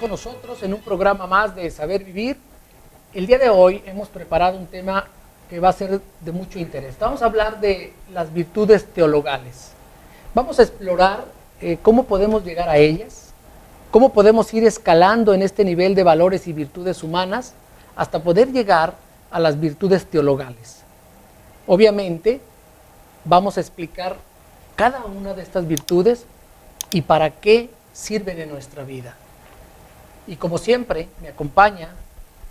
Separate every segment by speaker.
Speaker 1: con nosotros en un programa más de Saber Vivir. El día de hoy hemos preparado un tema que va a ser de mucho interés. Vamos a hablar de las virtudes teologales. Vamos a explorar cómo podemos llegar a ellas, cómo podemos ir escalando en este nivel de valores y virtudes humanas hasta poder llegar a las virtudes teologales. Obviamente, vamos a explicar cada una de estas virtudes y para qué sirven en nuestra vida. Y como siempre, me acompaña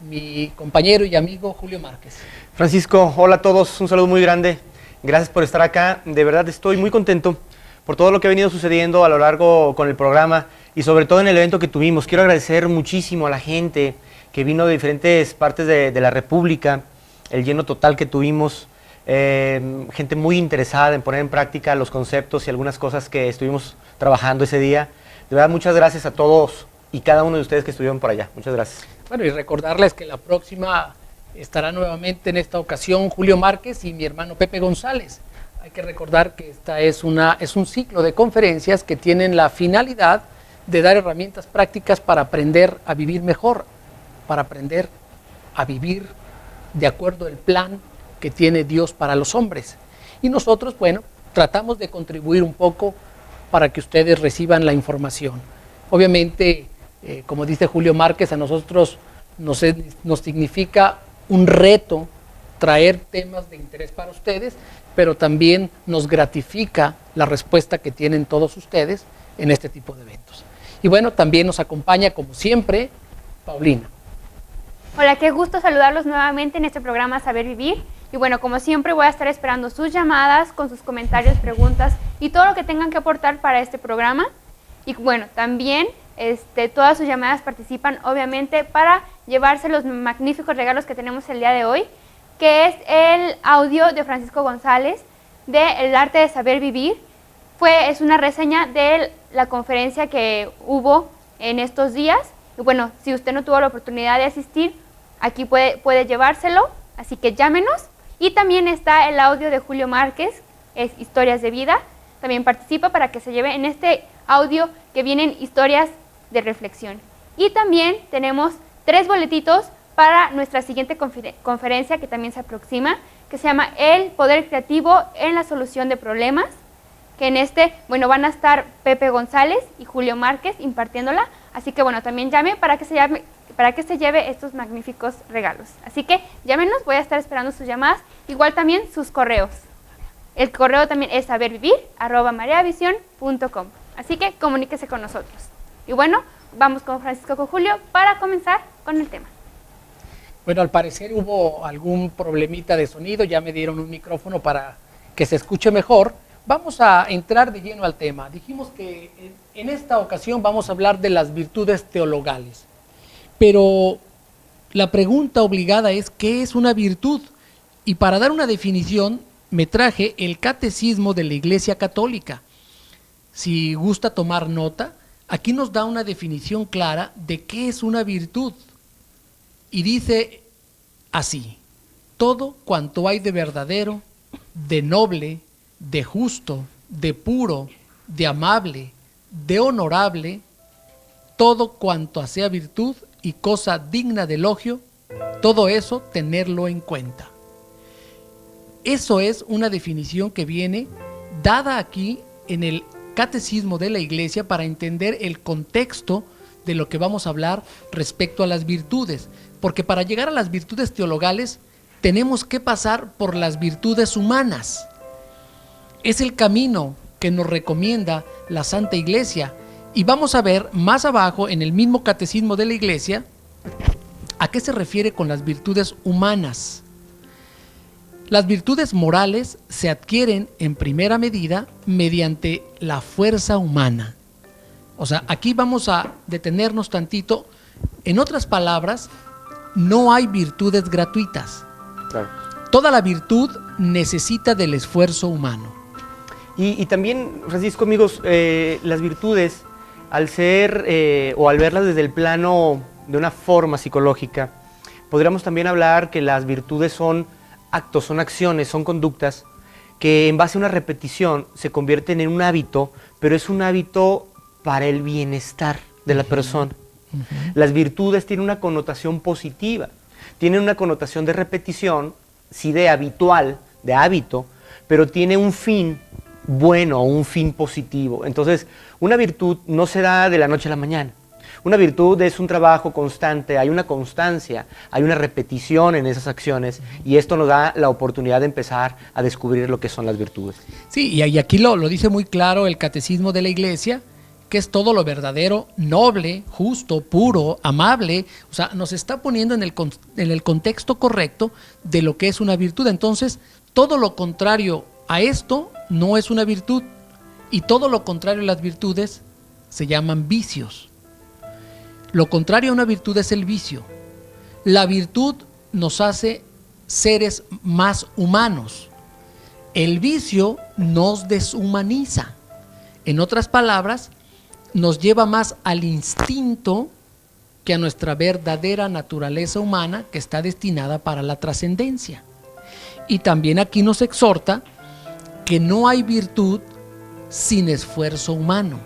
Speaker 1: mi compañero y amigo Julio Márquez.
Speaker 2: Francisco, hola a todos, un saludo muy grande. Gracias por estar acá. De verdad estoy muy contento por todo lo que ha venido sucediendo a lo largo con el programa y sobre todo en el evento que tuvimos. Quiero agradecer muchísimo a la gente que vino de diferentes partes de la República, el lleno total que tuvimos, gente muy interesada en poner en práctica los conceptos y algunas cosas que estuvimos trabajando ese día. De verdad, muchas gracias a todos y cada uno de ustedes que estuvieron por allá. Muchas gracias.
Speaker 1: Bueno, y recordarles que la próxima estará nuevamente en esta ocasión Julio Márquez y mi hermano Pepe González. Hay que recordar que esta es un ciclo de conferencias que tienen la finalidad de dar herramientas prácticas para aprender a vivir mejor, para aprender a vivir de acuerdo al plan que tiene Dios para los hombres. Y nosotros, bueno, tratamos de contribuir un poco para que ustedes reciban la información. Obviamente, como dice Julio Márquez, a nosotros nos significa un reto traer temas de interés para ustedes, pero también nos gratifica la respuesta que tienen todos ustedes en este tipo de eventos. Y bueno, también nos acompaña, como siempre, Paulina.
Speaker 3: Hola, qué gusto saludarlos nuevamente en este programa Saber Vivir. Y bueno, como siempre voy a estar esperando sus llamadas con sus comentarios, preguntas y todo lo que tengan que aportar para este programa. Y bueno, también todas sus llamadas participan obviamente para llevarse los magníficos regalos que tenemos el día de hoy, que es el audio de Francisco González de El Arte de Saber Vivir. Es una reseña de la conferencia que hubo en estos días. Y bueno, si usted no tuvo la oportunidad de asistir, aquí puede llevárselo, así que llámenos. Y también está el audio de Julio Márquez, es Historias de Vida. También participa para que se lleve en este audio que vienen historias de reflexión. Y también tenemos 3 boletitos para nuestra siguiente conferencia que también se aproxima, que se llama El Poder Creativo en la Solución de Problemas, que en van a estar Pepe González y Julio Márquez impartiéndola, así que bueno, también llame para que se lleve estos magníficos regalos. Así que llámenos, voy a estar esperando sus llamadas, igual también sus correos. El correo también es sabervivir@mariavision.com, así que comuníquese con nosotros. Y bueno, vamos con Francisco, con Julio, para comenzar con el tema.
Speaker 1: Bueno, al parecer hubo algún problemita de sonido, ya me dieron un micrófono para que se escuche mejor. Vamos a entrar de lleno al tema. Dijimos que en esta ocasión vamos a hablar de las virtudes teologales. Pero la pregunta obligada es, ¿qué es una virtud? Y para dar una definición, me traje el Catecismo de la Iglesia Católica. Si gusta tomar nota, aquí nos da una definición clara de qué es una virtud. Y dice así: todo cuanto hay de verdadero, de noble, de justo, de puro, de amable, de honorable, todo cuanto sea virtud y cosa digna de elogio, todo eso tenerlo en cuenta. Eso es una definición que viene dada aquí en el Catecismo de la Iglesia para entender el contexto de lo que vamos a hablar respecto a las virtudes, porque para llegar a las virtudes teologales tenemos que pasar por las virtudes humanas. Es el camino que nos recomienda la Santa Iglesia, y vamos a ver más abajo en el mismo Catecismo de la Iglesia a qué se refiere con las virtudes humanas. Las virtudes morales se adquieren en primera medida mediante la fuerza humana. O sea, aquí vamos a detenernos tantito. En otras palabras, no hay virtudes gratuitas.
Speaker 2: Claro.
Speaker 1: Toda la virtud necesita del esfuerzo humano.
Speaker 2: Y también, Francisco, amigos, las virtudes, al ser o al verlas desde el plano de una forma psicológica, podríamos también hablar que las virtudes son actos, son acciones, son conductas que en base a una repetición se convierten en un hábito, pero es un hábito para el bienestar de la persona. Las virtudes tienen una connotación positiva, tienen una connotación de repetición, sí de habitual, de hábito, pero tiene un fin bueno, un fin positivo. Entonces, una virtud no se da de la noche a la mañana. Una virtud es un trabajo constante, hay una constancia, hay una repetición en esas acciones y esto nos da la oportunidad de empezar a descubrir lo que son las virtudes.
Speaker 1: Sí, y aquí lo dice muy claro el Catecismo de la Iglesia, que es todo lo verdadero, noble, justo, puro, amable. O sea, nos está poniendo en el contexto correcto de lo que es una virtud. Entonces, todo lo contrario a esto no es una virtud y todo lo contrario a las virtudes se llaman vicios. Lo contrario a una virtud es el vicio. La virtud nos hace seres más humanos. El vicio nos deshumaniza. En otras palabras, nos lleva más al instinto que a nuestra verdadera naturaleza humana que está destinada para la trascendencia. Y también aquí nos exhorta que no hay virtud sin esfuerzo humano.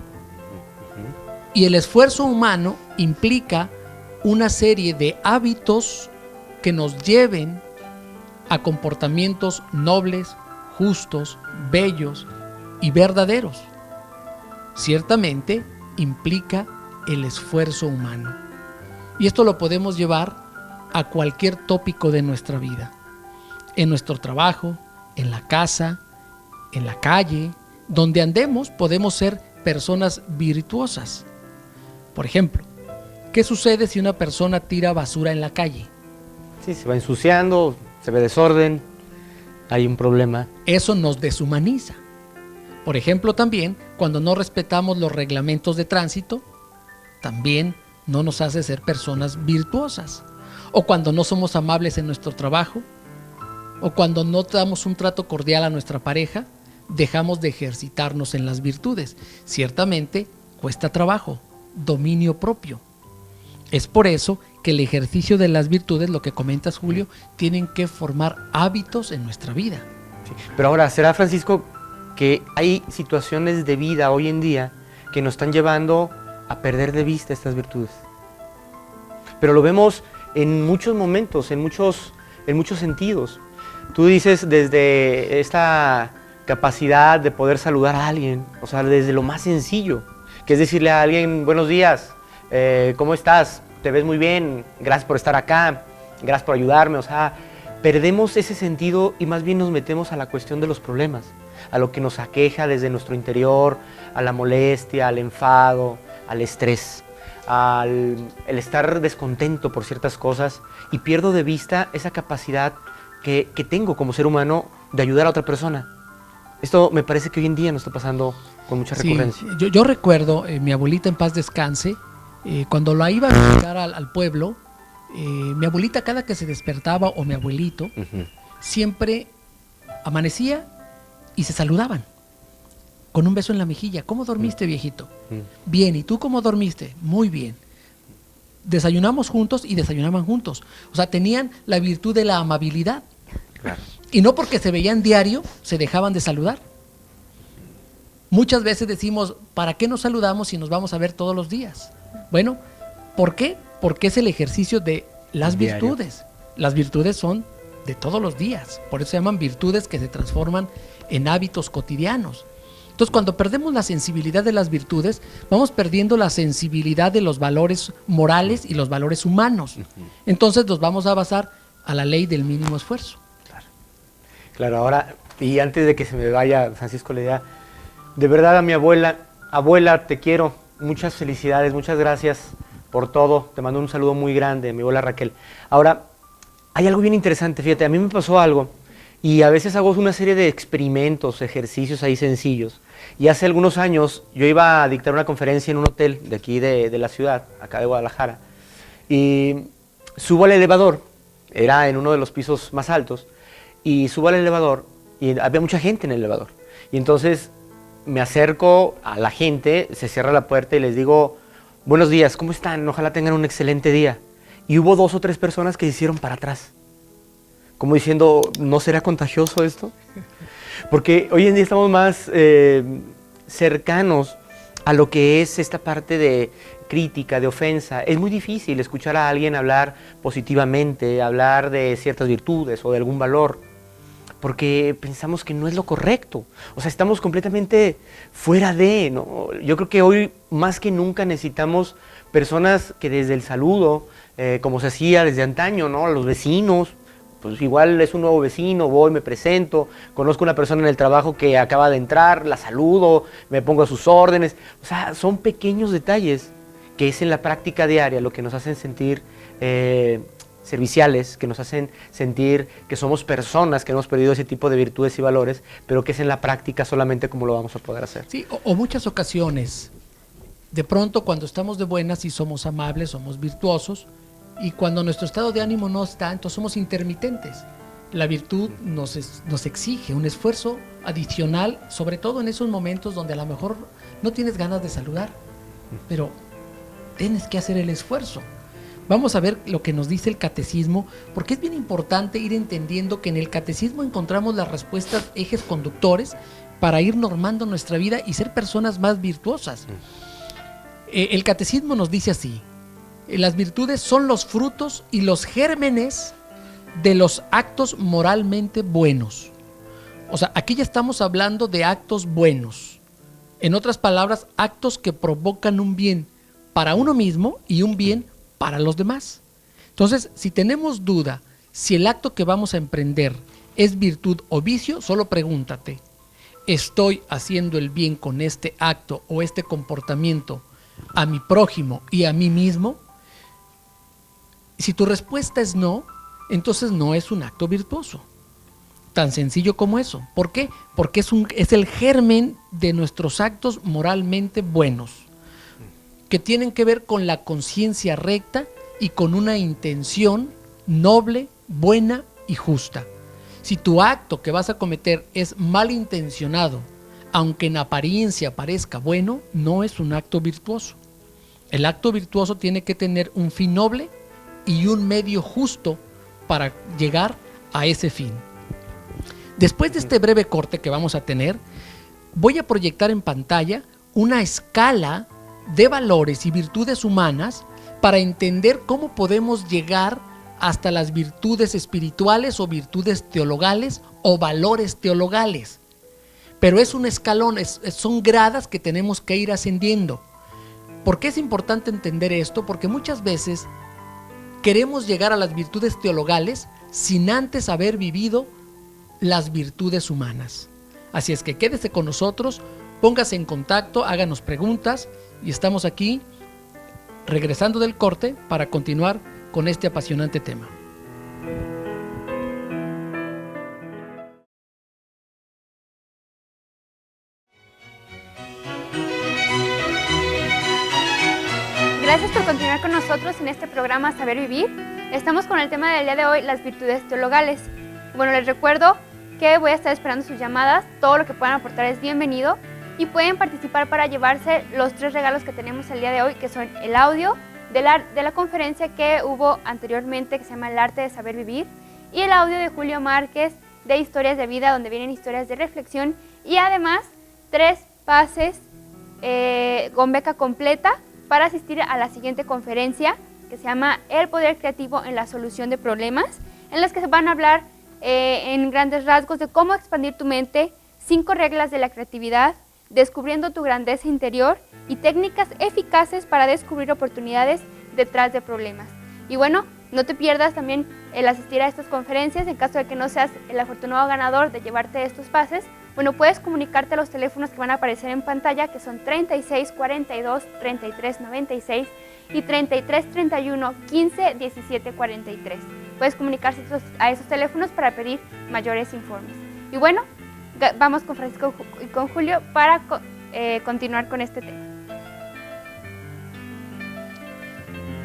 Speaker 1: Y el esfuerzo humano implica una serie de hábitos que nos lleven a comportamientos nobles, justos, bellos y verdaderos. Ciertamente implica el esfuerzo humano. Y esto lo podemos llevar a cualquier tópico de nuestra vida. En nuestro trabajo, en la casa, en la calle, donde andemos podemos ser personas virtuosas. Por ejemplo, ¿qué sucede si una persona tira basura en la calle?
Speaker 2: Sí, se va ensuciando, se ve desorden, hay un problema.
Speaker 1: Eso nos deshumaniza. Por ejemplo, también, cuando no respetamos los reglamentos de tránsito, también no nos hace ser personas virtuosas. O cuando no somos amables en nuestro trabajo, o cuando no damos un trato cordial a nuestra pareja, dejamos de ejercitarnos en las virtudes. Ciertamente, cuesta trabajo, dominio propio. Es por eso que el ejercicio de las virtudes, lo que comentas, Julio, tienen que formar hábitos en nuestra vida.
Speaker 2: Sí. Pero ahora, ¿será, Francisco, que hay situaciones de vida hoy en día que nos están llevando a perder de vista estas virtudes? Pero lo vemos en muchos momentos, en muchos sentidos. Tú dices desde esta capacidad de poder saludar a alguien, o sea, desde lo más sencillo, que es decirle a alguien, buenos días, ¿cómo estás? Te ves muy bien, gracias por estar acá, gracias por ayudarme. O sea, perdemos ese sentido y más bien nos metemos a la cuestión de los problemas, a lo que nos aqueja desde nuestro interior, a la molestia, al enfado, al estrés, el estar descontento por ciertas cosas y pierdo de vista esa capacidad que tengo como ser humano de ayudar a otra persona. Esto me parece que hoy en día nos está pasando con mucha recurrencia.
Speaker 1: Sí, yo recuerdo, mi abuelita en paz descanse, cuando la iba a visitar al pueblo, mi abuelita cada que se despertaba, o mi abuelito, siempre amanecía y se saludaban con un beso en la mejilla. ¿Cómo dormiste, viejito? Bien, ¿y tú cómo dormiste? Muy bien. Desayunamos juntos y desayunaban juntos. O sea, tenían la virtud de la amabilidad.
Speaker 2: Claro.
Speaker 1: Y no porque se veían diario, se dejaban de saludar. Muchas veces decimos, ¿para qué nos saludamos si nos vamos a ver todos los días? Bueno, ¿por qué? Porque es el ejercicio de las virtudes. Las virtudes son de todos los días. Por eso se llaman virtudes que se transforman en hábitos cotidianos. Entonces, cuando perdemos la sensibilidad de las virtudes, vamos perdiendo la sensibilidad de los valores morales y los valores humanos. Entonces, nos vamos a basar a la ley del mínimo esfuerzo.
Speaker 2: Claro, ahora, y antes de que se me vaya, Francisco, la idea, de verdad a mi abuela, te quiero, muchas felicidades, muchas gracias por todo, te mando un saludo muy grande, mi abuela Raquel. Ahora, hay algo bien interesante, fíjate, a mí me pasó algo, y a veces hago una serie de experimentos, ejercicios ahí sencillos, y hace algunos años yo iba a dictar una conferencia en un hotel de aquí de la ciudad, acá de Guadalajara, y subo al elevador, era en uno de los pisos más altos, y subo al elevador y había mucha gente en el elevador. Y entonces me acerco a la gente, se cierra la puerta y les digo, buenos días, ¿cómo están? Ojalá tengan un excelente día. Y hubo 2 o 3 personas que se hicieron para atrás. Como diciendo, ¿no será contagioso esto? Porque hoy en día estamos más cercanos a lo que es esta parte de crítica, de ofensa. Es muy difícil escuchar a alguien hablar positivamente, hablar de ciertas virtudes o de algún valor, porque pensamos que no es lo correcto. O sea, estamos completamente fuera de, ¿no? Yo creo que hoy más que nunca necesitamos personas que desde el saludo, como se hacía desde antaño, ¿no? Los vecinos, pues igual es un nuevo vecino, voy, me presento, conozco una persona en el trabajo que acaba de entrar, la saludo, me pongo a sus órdenes. O sea, son pequeños detalles que es en la práctica diaria lo que nos hacen sentir serviciales, que nos hacen sentir que somos personas que hemos perdido ese tipo de virtudes y valores, pero que es en la práctica solamente como lo vamos a poder hacer.
Speaker 1: Sí, o muchas ocasiones, de pronto cuando estamos de buenas sí somos amables, somos virtuosos, y cuando nuestro estado de ánimo no está, entonces somos intermitentes. La virtud nos exige un esfuerzo adicional, sobre todo en esos momentos donde a lo mejor no tienes ganas de saludar, pero tienes que hacer el esfuerzo. Vamos a ver lo que nos dice el catecismo, porque es bien importante ir entendiendo que en el catecismo encontramos las respuestas, ejes conductores, para ir normando nuestra vida y ser personas más virtuosas. El catecismo nos dice así: las virtudes son los frutos y los gérmenes de los actos moralmente buenos. O sea, aquí ya estamos hablando de actos buenos. En otras palabras, actos que provocan un bien para uno mismo y un bien para los demás. Entonces, si tenemos duda si el acto que vamos a emprender es virtud o vicio, solo pregúntate: ¿estoy haciendo el bien con este acto o este comportamiento a mi prójimo y a mí mismo? Si tu respuesta es no, entonces no es un acto virtuoso. Tan sencillo como eso. ¿Por qué? Porque es el germen de nuestros actos moralmente buenos, que tienen que ver con la conciencia recta y con una intención noble, buena y justa. Si tu acto que vas a cometer es malintencionado, aunque en apariencia parezca bueno, no es un acto virtuoso. El acto virtuoso tiene que tener un fin noble y un medio justo para llegar a ese fin. Después de este breve corte que vamos a tener, voy a proyectar en pantalla una escala de valores y virtudes humanas para entender cómo podemos llegar hasta las virtudes espirituales o virtudes teologales o valores teologales. Pero es un escalón, son gradas que tenemos que ir ascendiendo. ¿Por qué es importante entender esto? Porque muchas veces queremos llegar a las virtudes teologales sin antes haber vivido las virtudes humanas. Así es que quédese con nosotros, póngase en contacto, háganos preguntas y estamos aquí regresando del corte para continuar con este apasionante tema.
Speaker 3: Gracias por continuar con nosotros en este programa Saber Vivir. Estamos con el tema del día de hoy, las virtudes teologales. Bueno, les recuerdo que voy a estar esperando sus llamadas. Todo lo que puedan aportar es bienvenido y pueden participar para llevarse los 3 regalos que tenemos el día de hoy, que son el audio de la conferencia que hubo anteriormente, que se llama El Arte de Saber Vivir, y el audio de Julio Márquez de Historias de Vida, donde vienen historias de reflexión, y además 3 pases con beca completa para asistir a la siguiente conferencia, que se llama El Poder Creativo en la Solución de Problemas, en las que se van a hablar en grandes rasgos de cómo expandir tu mente, 5 reglas de la creatividad, descubriendo tu grandeza interior y técnicas eficaces para descubrir oportunidades detrás de problemas. Y bueno, no te pierdas también el asistir a estas conferencias. En caso de que no seas el afortunado ganador de llevarte estos pases, bueno, puedes comunicarte a los teléfonos que van a aparecer en pantalla, que son 36 42 33 96 y 33 31 15 17 43. Puedes comunicarse a esos teléfonos para pedir mayores informes. Y bueno, vamos con Francisco y con Julio para continuar con este tema.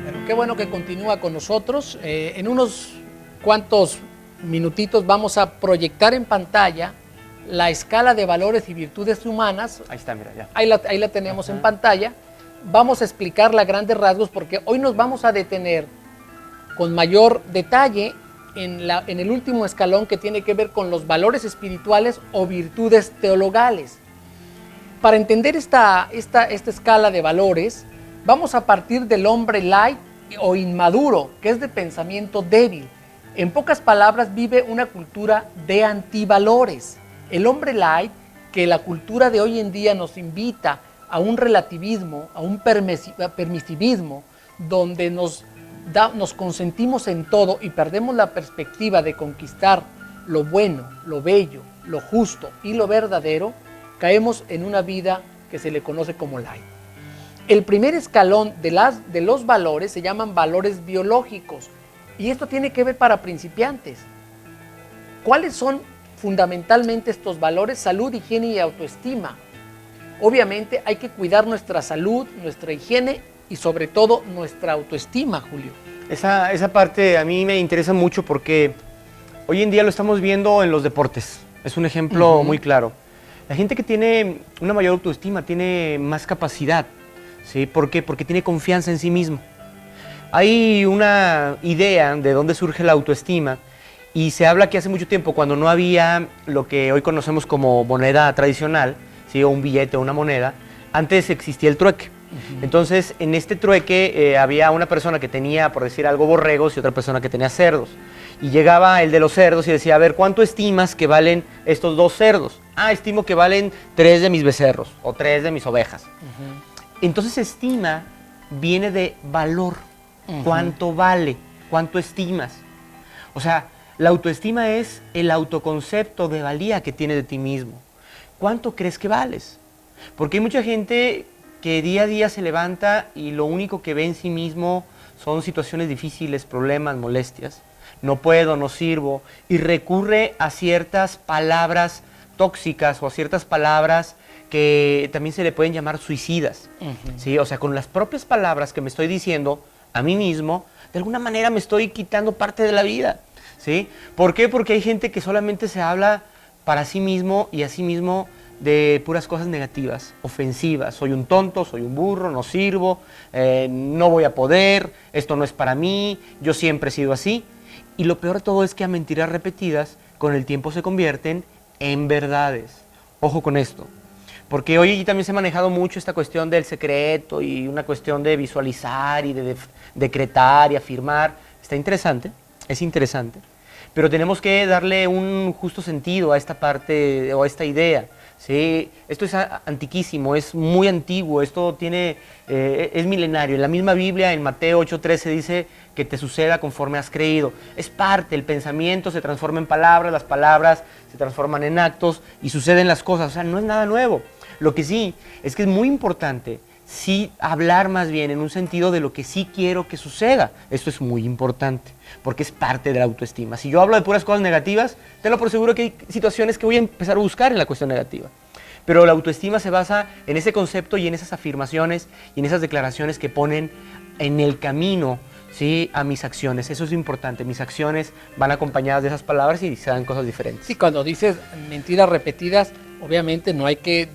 Speaker 1: Bueno, qué bueno que continúa con nosotros. En unos cuantos minutitos vamos a proyectar en pantalla la escala de valores y virtudes humanas.
Speaker 2: Ahí está, mira, ya.
Speaker 1: Ahí la tenemos en pantalla. Vamos a explicarla a grandes rasgos porque hoy nos vamos a detener con mayor detalle en el último escalón, que tiene que ver con los valores espirituales o virtudes teologales. Para entender esta escala de valores, vamos a partir del hombre light o inmaduro, que es de pensamiento débil. En pocas palabras, vive una cultura de antivalores. El hombre light, que la cultura de hoy en día nos invita a un relativismo, a un permisivismo, donde nos consentimos en todo y perdemos la perspectiva de conquistar lo bueno, lo bello, lo justo y lo verdadero, caemos en una vida que se le conoce como light. El primer escalón de los valores se llaman valores biológicos, y esto tiene que ver para principiantes. ¿Cuáles son fundamentalmente estos valores? Salud, higiene y autoestima. Obviamente hay que cuidar nuestra salud, nuestra higiene y sobre todo nuestra autoestima, Julio.
Speaker 2: Esa parte a mí me interesa mucho porque hoy en día lo estamos viendo en los deportes. Es un ejemplo muy claro. La gente que tiene una mayor autoestima tiene más capacidad, ¿sí? ¿Por qué? Porque tiene confianza en sí mismo. Hay una idea de dónde surge la autoestima y se habla que hace mucho tiempo, cuando no había lo que hoy conocemos como moneda tradicional, ¿sí? O un billete o una moneda, antes existía el trueque. Entonces, en este trueque había una persona que tenía, por decir algo, borregos y otra persona que tenía cerdos. Y llegaba el de los cerdos y decía, a ver, ¿cuánto estimas que valen estos 2 cerdos? Ah, estimo que valen 3 de mis becerros o 3 de mis ovejas. Entonces, estima viene de valor. ¿Cuánto vale? ¿Cuánto estimas? O sea, la autoestima es el autoconcepto de valía que tienes de ti mismo. ¿Cuánto crees que vales? Porque hay mucha gente que día a día se levanta y lo único que ve en sí mismo son situaciones difíciles, problemas, molestias. No puedo, no sirvo, y recurre a ciertas palabras tóxicas o a ciertas palabras que también se le pueden llamar suicidas. ¿Sí? O sea, con las propias palabras que me estoy diciendo a mí mismo, de alguna manera me estoy quitando parte de la vida. ¿Sí? ¿Por qué? Porque hay gente que solamente se habla para sí mismo y a sí mismo de puras cosas negativas, ofensivas. Soy un tonto, soy un burro, no sirvo, no voy a poder, esto no es para mí, yo siempre he sido así. Y lo peor de todo es que a mentiras repetidas con el tiempo se convierten en verdades. Ojo con esto, porque hoy también se ha manejado mucho esta cuestión del secreto y una cuestión de visualizar y de decretar y afirmar. Está interesante, es interesante, pero tenemos que darle un justo sentido a esta parte o a esta idea. Sí, esto es antiquísimo, es muy antiguo, esto es milenario. En la misma Biblia, en Mateo 8:13 dice que te suceda conforme has creído. Es parte, el pensamiento se transforma en palabras, las palabras se transforman en actos y suceden las cosas. O sea, no es nada nuevo. Lo que sí es que es muy importante sí hablar más bien en un sentido de lo que sí quiero que suceda. Esto es muy importante, porque es parte de la autoestima. Si yo hablo de puras cosas negativas, tenlo por seguro que hay situaciones que voy a empezar a buscar en la cuestión negativa. Pero la autoestima se basa en ese concepto y en esas afirmaciones y en esas declaraciones que ponen en el camino, ¿sí?, a mis acciones. Eso es importante. Mis acciones van acompañadas de esas palabras y se dan cosas diferentes.
Speaker 1: Sí, cuando dices mentiras repetidas, obviamente no hay que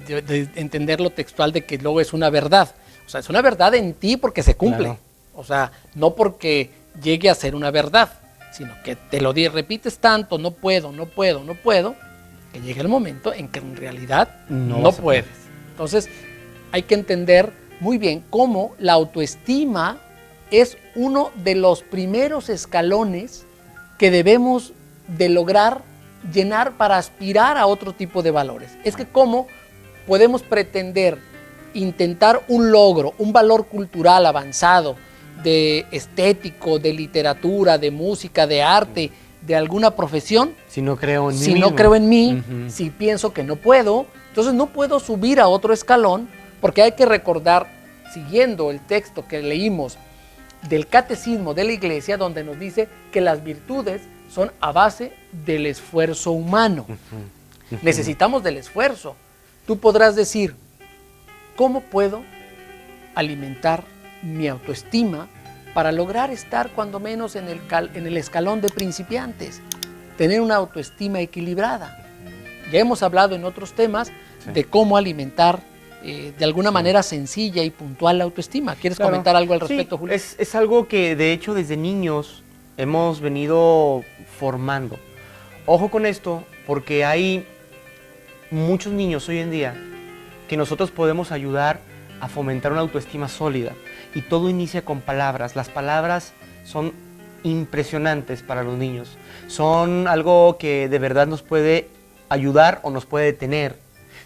Speaker 1: entender lo textual de que luego es una verdad. O sea, es una verdad en ti porque se cumple. Claro. O sea, no porque llegue a ser una verdad, sino que te lo repites tanto, no puedo, que llegue el momento en que en realidad no puedes. Entonces, hay que entender muy bien cómo la autoestima es uno de los primeros escalones que debemos de lograr llenar para aspirar a otro tipo de valores. Es que cómo podemos pretender intentar un logro, un valor cultural avanzado, de estético, de literatura, de música, de arte, de alguna profesión,
Speaker 2: si no creo en mí
Speaker 1: si
Speaker 2: mismo.
Speaker 1: no creo en mí, si pienso que no puedo, entonces no puedo subir a otro escalón, porque hay que recordar, siguiendo el texto que leímos del Catecismo de la Iglesia, donde nos dice que las virtudes son a base del esfuerzo humano. Necesitamos del esfuerzo. Tú podrás decir, ¿cómo puedo alimentar mi autoestima para lograr estar cuando menos en el escalón de principiantes? Tener una autoestima equilibrada. Ya hemos hablado en otros temas de cómo alimentar de alguna manera sencilla y puntual la autoestima. ¿Quieres comentar algo al respecto, Julio?
Speaker 2: Es algo que de hecho desde niños hemos venido formando. Ojo con esto, porque hay muchos niños hoy en día que nosotros podemos ayudar a fomentar una autoestima sólida. Y todo inicia con palabras. Las palabras son impresionantes para los niños. Son algo que de verdad nos puede ayudar o nos puede detener.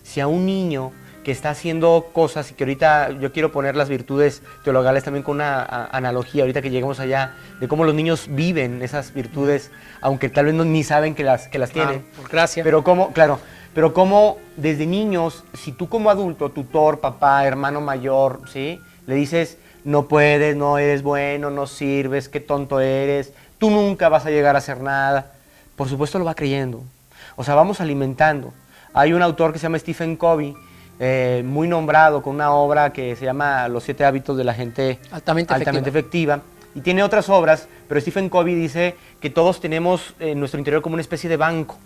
Speaker 2: Si a un niño que está haciendo cosas, y que ahorita yo quiero poner las virtudes teologales también con una analogía, ahorita que lleguemos allá, de cómo los niños viven esas virtudes, aunque tal vez ni saben que las tienen.
Speaker 1: Por gracia.
Speaker 2: Pero cómo desde niños, si tú como adulto, tutor, papá, hermano mayor, ¿sí?, le dices, no puedes, no eres bueno, no sirves, qué tonto eres, tú nunca vas a llegar a hacer nada, por supuesto lo va creyendo. O sea, vamos alimentando. Hay un autor que se llama Stephen Covey, muy nombrado, con una obra que se llama Los 7 hábitos de la gente
Speaker 1: altamente
Speaker 2: efectiva. Y tiene otras obras, pero Stephen Covey dice que todos tenemos en nuestro interior como una especie de banco,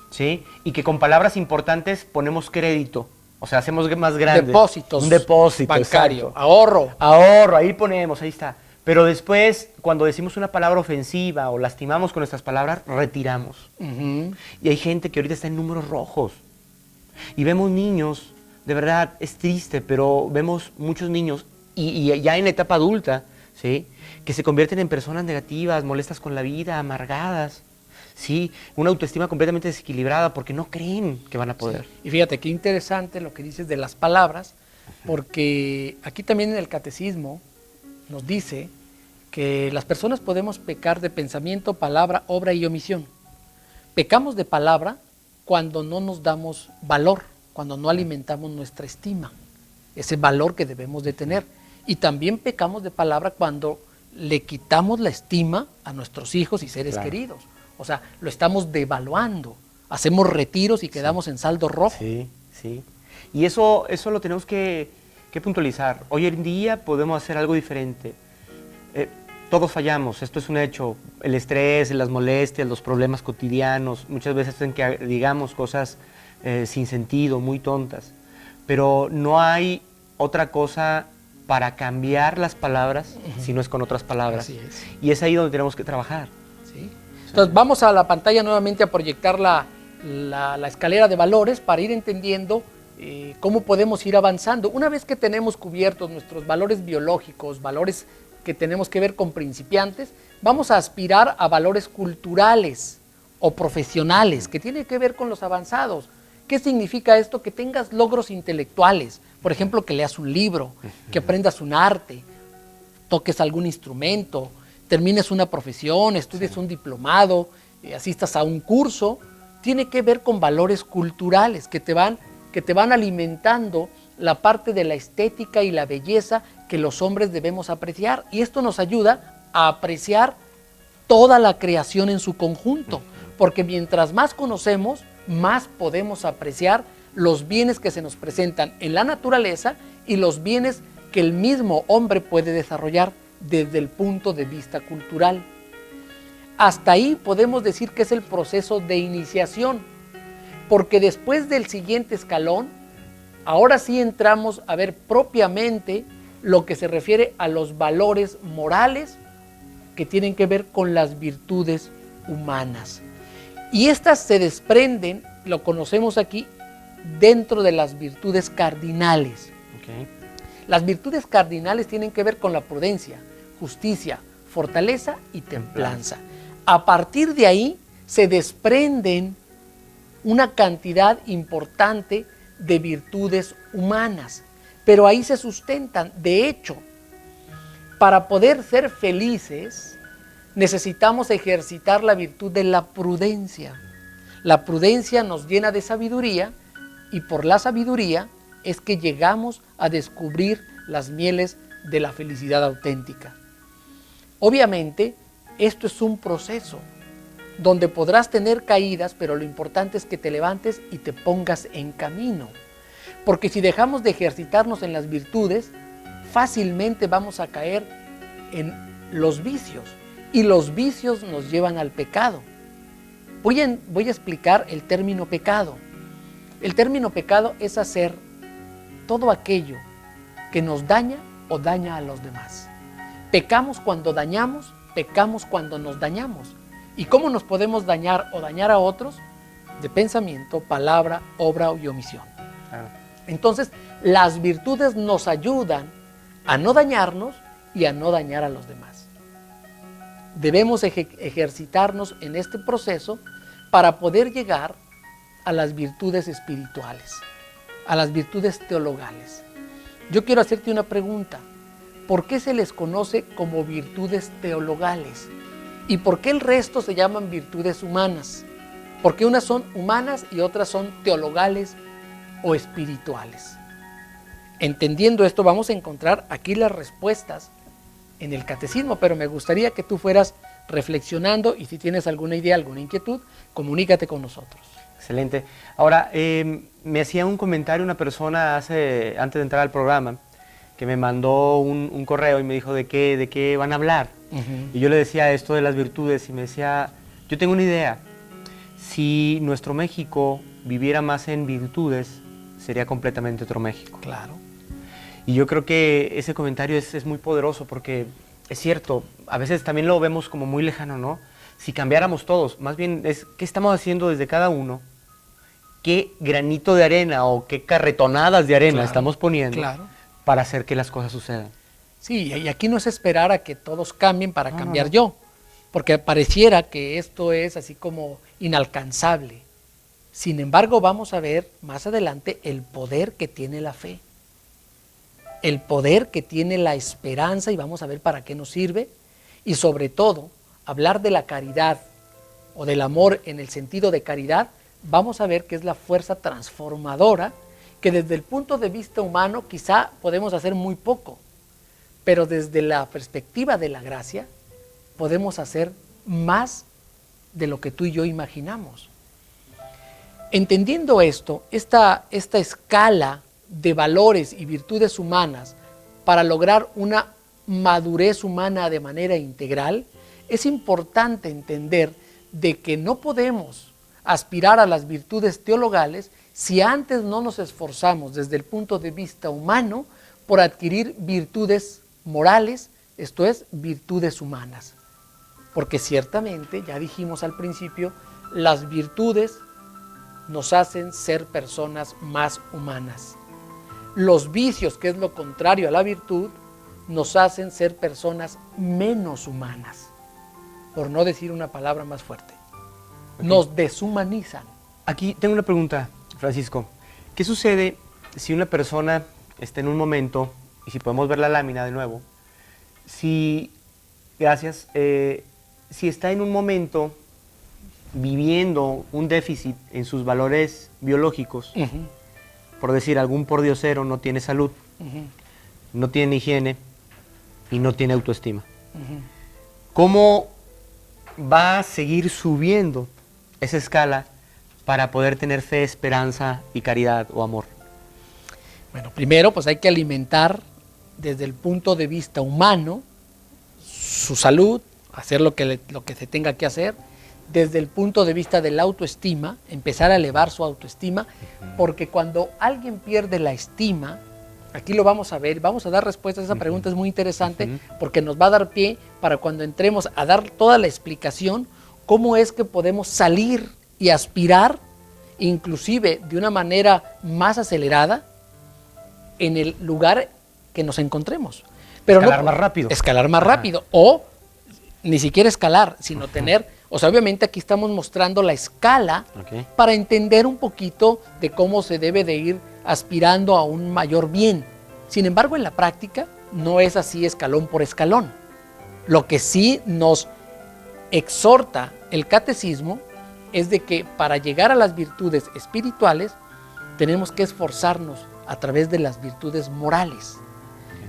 Speaker 2: ¿sí? Y que con palabras importantes ponemos crédito, o sea, hacemos más grande.
Speaker 1: Depósitos.
Speaker 2: Un depósito
Speaker 1: bancario,
Speaker 2: exacto.
Speaker 1: ahorro.
Speaker 2: Ahí ponemos, ahí está. Pero después, cuando decimos una palabra ofensiva o lastimamos con nuestras palabras, retiramos. Y hay gente que ahorita está en números rojos. Y vemos niños, de verdad, es triste, pero vemos muchos niños, y ya en etapa adulta, ¿sí?, que se convierten en personas negativas, molestas con la vida, amargadas, ¿sí?, una autoestima completamente desequilibrada porque no creen que van a poder.
Speaker 1: Sí. Y fíjate, qué interesante lo que dices de las palabras, porque aquí también en el catecismo nos dice que las personas podemos pecar de pensamiento, palabra, obra y omisión. Pecamos de palabra cuando no nos damos valor, cuando no alimentamos nuestra estima, ese valor que debemos de tener. Y también pecamos de palabra cuando le quitamos la estima a nuestros hijos y seres queridos. O sea, lo estamos devaluando. Hacemos retiros y quedamos en saldo rojo.
Speaker 2: Sí, sí. Y eso lo tenemos que puntualizar. Hoy en día podemos hacer algo diferente. Todos fallamos, esto es un hecho. El estrés, las molestias, los problemas cotidianos, muchas veces hacen que digamos cosas sin sentido, muy tontas. Pero no hay otra cosa para cambiar las palabras si no es con otras palabras.
Speaker 1: Así es.
Speaker 2: Y es ahí donde tenemos que trabajar.
Speaker 1: ¿Sí? Entonces vamos a la pantalla nuevamente a proyectar la escalera de valores para ir entendiendo cómo podemos ir avanzando. Una vez que tenemos cubiertos nuestros valores biológicos, valores que tenemos que ver con principiantes, vamos a aspirar a valores culturales o profesionales que tienen que ver con los avanzados. ¿Qué significa esto? Que tengas logros intelectuales, por ejemplo, que leas un libro, que aprendas un arte, toques algún instrumento, termines una profesión, estudies un diplomado, asistas a un curso. Tiene que ver con valores culturales que te van alimentando la parte de la estética y la belleza que los hombres debemos apreciar. Y esto nos ayuda a apreciar toda la creación en su conjunto, porque mientras más conocemos, más podemos apreciar los bienes que se nos presentan en la naturaleza y los bienes que el mismo hombre puede desarrollar desde el punto de vista cultural. Hasta ahí podemos decir que es el proceso de iniciación, porque después del siguiente escalón, ahora sí entramos a ver propiamente lo que se refiere a los valores morales que tienen que ver con las virtudes humanas. Y estas se desprenden, lo conocemos aquí, dentro de las virtudes cardinales. Las virtudes cardinales tienen que ver con la prudencia, justicia, fortaleza y templanza. A partir de ahí se desprenden una cantidad importante de virtudes humanas, pero ahí se sustentan. De hecho, para poder ser felices, necesitamos ejercitar la virtud de la prudencia. La prudencia nos llena de sabiduría y por la sabiduría es que llegamos a descubrir las mieles de la felicidad auténtica. Obviamente, esto es un proceso donde podrás tener caídas, pero lo importante es que te levantes y te pongas en camino. Porque si dejamos de ejercitarnos en las virtudes, fácilmente vamos a caer en los vicios. Y los vicios nos llevan al pecado. Voy a explicar el término pecado. El término pecado es hacer todo aquello que nos daña o daña a los demás. Pecamos cuando dañamos, pecamos cuando nos dañamos. ¿Y cómo nos podemos dañar o dañar a otros? De pensamiento, palabra, obra y omisión. Entonces, las virtudes nos ayudan a no dañarnos y a no dañar a los demás. Debemos ejercitarnos en este proceso para poder llegar a las virtudes espirituales, a las virtudes teologales. Yo quiero hacerte una pregunta. ¿Por qué se les conoce como virtudes teologales? ¿Y por qué el resto se llaman virtudes humanas? Porque unas son humanas y otras son teologales o espirituales. Entendiendo esto, vamos a encontrar aquí las respuestas en el catecismo, pero me gustaría que tú fueras reflexionando y si tienes alguna idea, alguna inquietud, comunícate con nosotros.
Speaker 2: Excelente. Ahora, me hacía un comentario una persona antes de entrar al programa, que me mandó un correo y me dijo de qué van a hablar. Y yo le decía esto de las virtudes y me decía, yo tengo una idea, si nuestro México viviera más en virtudes, sería completamente otro México.
Speaker 1: Claro.
Speaker 2: Y yo creo que ese comentario es muy poderoso porque es cierto, a veces también lo vemos como muy lejano, ¿no? Si cambiáramos todos, más bien es qué estamos haciendo desde cada uno, qué granito de arena o qué carretonadas de arena estamos poniendo para hacer que las cosas sucedan.
Speaker 1: Sí, y aquí no es esperar a que todos cambien para cambiar yo, porque pareciera que esto es así como inalcanzable. Sin embargo, vamos a ver más adelante el poder que tiene la fe, el poder que tiene la esperanza y vamos a ver para qué nos sirve y sobre todo hablar de la caridad o del amor en el sentido de caridad, vamos a ver que es la fuerza transformadora que desde el punto de vista humano quizá podemos hacer muy poco, pero desde la perspectiva de la gracia podemos hacer más de lo que tú y yo imaginamos. Entendiendo esto, esta escala de valores y virtudes humanas para lograr una madurez humana de manera integral, es importante entender de que no podemos aspirar a las virtudes teologales si antes no nos esforzamos desde el punto de vista humano por adquirir virtudes morales, esto es, virtudes humanas. Porque ciertamente, ya dijimos al principio, las virtudes nos hacen ser personas más humanas. Los vicios, que es lo contrario a la virtud, nos hacen ser personas menos humanas, por no decir una palabra más fuerte. Nos deshumanizan.
Speaker 2: Aquí tengo una pregunta, Francisco. ¿Qué sucede si una persona está en un momento, y si podemos ver la lámina de nuevo, si está en un momento viviendo un déficit en sus valores biológicos, por decir, algún pordiosero no tiene salud, no tiene higiene y no tiene autoestima? ¿Cómo va a seguir subiendo esa escala para poder tener fe, esperanza y caridad o amor?
Speaker 1: Bueno, primero pues hay que alimentar desde el punto de vista humano su salud, hacer lo que se tenga que hacer, desde el punto de vista de la autoestima, empezar a elevar su autoestima, porque cuando alguien pierde la estima, aquí lo vamos a ver, vamos a dar respuesta a esa pregunta, es muy interesante, porque nos va a dar pie para cuando entremos a dar toda la explicación, cómo es que podemos salir y aspirar, inclusive de una manera más acelerada, en el lugar que nos encontremos. Pero
Speaker 2: escalar más rápido.
Speaker 1: Escalar más rápido, o ni siquiera escalar, sino tener... O sea, obviamente aquí estamos mostrando la escala para entender un poquito de cómo se debe de ir aspirando a un mayor bien. Sin embargo, en la práctica no es así escalón por escalón. Lo que sí nos exhorta el catecismo es de que para llegar a las virtudes espirituales tenemos que esforzarnos a través de las virtudes morales.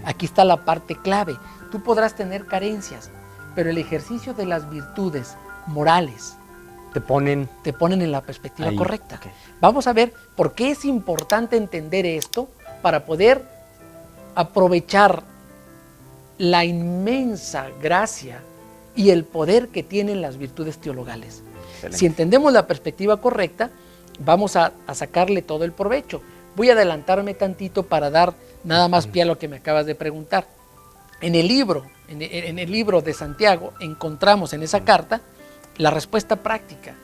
Speaker 1: Aquí está la parte clave. Tú podrás tener carencias, pero el ejercicio de las virtudes morales te ponen en la perspectiva correcta. Vamos a ver por qué es importante entender esto para poder aprovechar la inmensa gracia y el poder que tienen las virtudes teologales. Excelente. Si entendemos la perspectiva correcta, vamos a sacarle todo el provecho. Voy a adelantarme tantito para dar nada más pie a lo que me acabas de preguntar. En el libro de Santiago encontramos en esa carta la respuesta práctica.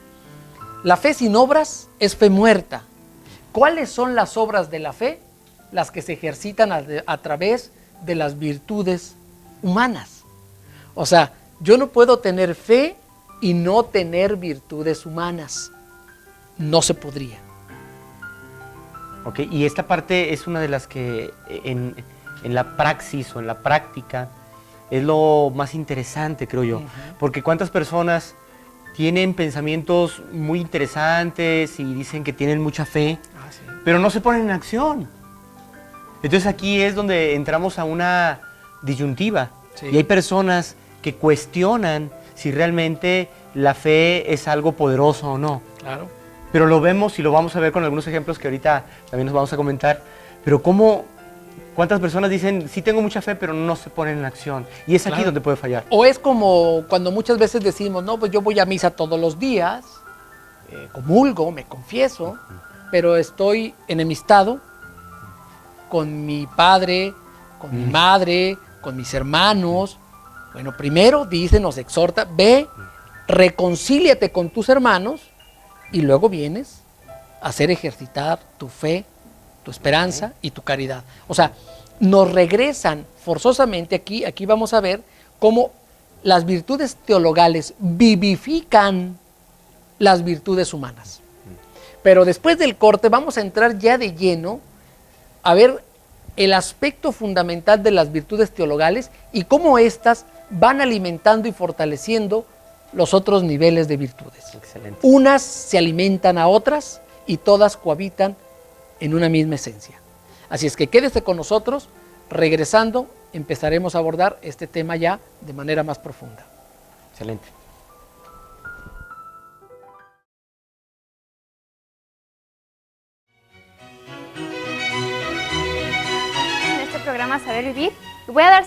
Speaker 1: La fe sin obras es fe muerta. ¿Cuáles son las obras de la fe? Las que se ejercitan a través de las virtudes humanas. O sea, yo no puedo tener fe y no tener virtudes humanas. No se podría.
Speaker 2: Ok, y esta parte es una de las que en la praxis o en la práctica es lo más interesante, creo yo. Porque cuántas personas tienen pensamientos muy interesantes y dicen que tienen mucha fe,
Speaker 1: Sí.
Speaker 2: pero no se ponen en acción. Entonces aquí es donde entramos a una disyuntiva.
Speaker 1: Sí.
Speaker 2: Y hay personas que cuestionan si realmente la fe es algo poderoso o no.
Speaker 1: Claro.
Speaker 2: Pero lo vemos y lo vamos a ver con algunos ejemplos que ahorita también nos vamos a comentar. Pero ¿cuántas personas dicen, sí tengo mucha fe, pero no se ponen en acción? Y es aquí
Speaker 1: Claro.
Speaker 2: donde puede fallar.
Speaker 1: O es como cuando muchas veces decimos, no, pues yo voy a misa todos los días, comulgo, me confieso, pero estoy enemistado con mi padre, con mi madre, con mis hermanos. Bueno, primero dice, nos exhorta, ve, reconcíliate con tus hermanos y luego vienes a hacer ejercitar tu fe, tu esperanza y tu caridad. O sea, nos regresan forzosamente aquí vamos a ver cómo las virtudes teologales vivifican las virtudes humanas. Pero después del corte vamos a entrar ya de lleno a ver el aspecto fundamental de las virtudes teologales y cómo éstas van alimentando y fortaleciendo los otros niveles de virtudes.
Speaker 2: Excelente.
Speaker 1: Unas se alimentan a otras y todas cohabitan en una misma esencia. Así es que quédese con nosotros, regresando empezaremos a abordar este tema ya de manera más profunda.
Speaker 2: Excelente.
Speaker 3: En este programa Saber Vivir, y voy a dar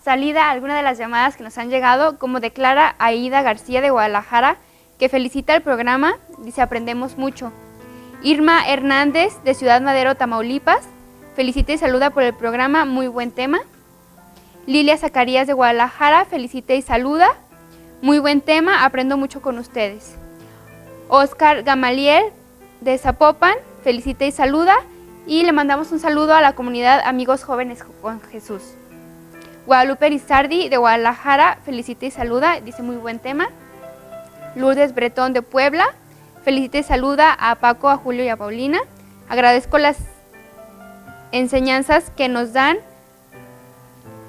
Speaker 3: salida a algunas de las llamadas que nos han llegado, como declara Aida García de Guadalajara, que felicita el programa, dice aprendemos mucho. Irma Hernández de Ciudad Madero, Tamaulipas, felicita y saluda por el programa, muy buen tema. Lilia Zacarías de Guadalajara, felicita y saluda, muy buen tema, aprendo mucho con ustedes. Oscar Gamaliel de Zapopan, felicita y saluda, y le mandamos un saludo a la comunidad Amigos Jóvenes con Jesús. Guadalupe Rizardi de Guadalajara, felicita y saluda, dice muy buen tema. Lourdes Bretón de Puebla, felicita y saluda a Paco, a Julio y a Paulina. Agradezco las enseñanzas que nos dan,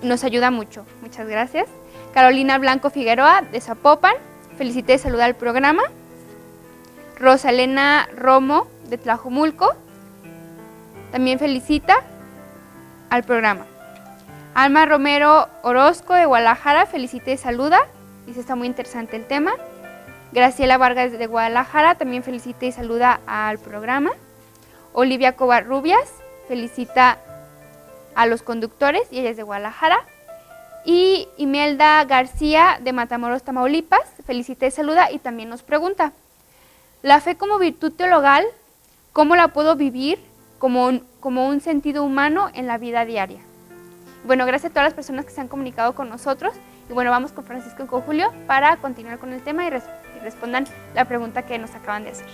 Speaker 3: nos ayuda mucho. Muchas gracias. Carolina Blanco Figueroa de Zapopan, felicita y saluda al programa. Rosalena Romo de Tlajomulco, también felicita al programa. Alma Romero Orozco de Guadalajara, felicita y saluda, dice está muy interesante el tema. Graciela Vargas de Guadalajara también felicita y saluda al programa. Olivia Covarrubias felicita a los conductores y ella es de Guadalajara. Y Imelda García de Matamoros, Tamaulipas, felicita y saluda y también nos pregunta, ¿la fe como virtud teologal, cómo la puedo vivir como un sentido humano en la vida diaria? Bueno, gracias a todas las personas que se han comunicado con nosotros. Y bueno, vamos con Francisco y con Julio para continuar con el tema y respondan la pregunta que nos acaban de hacer.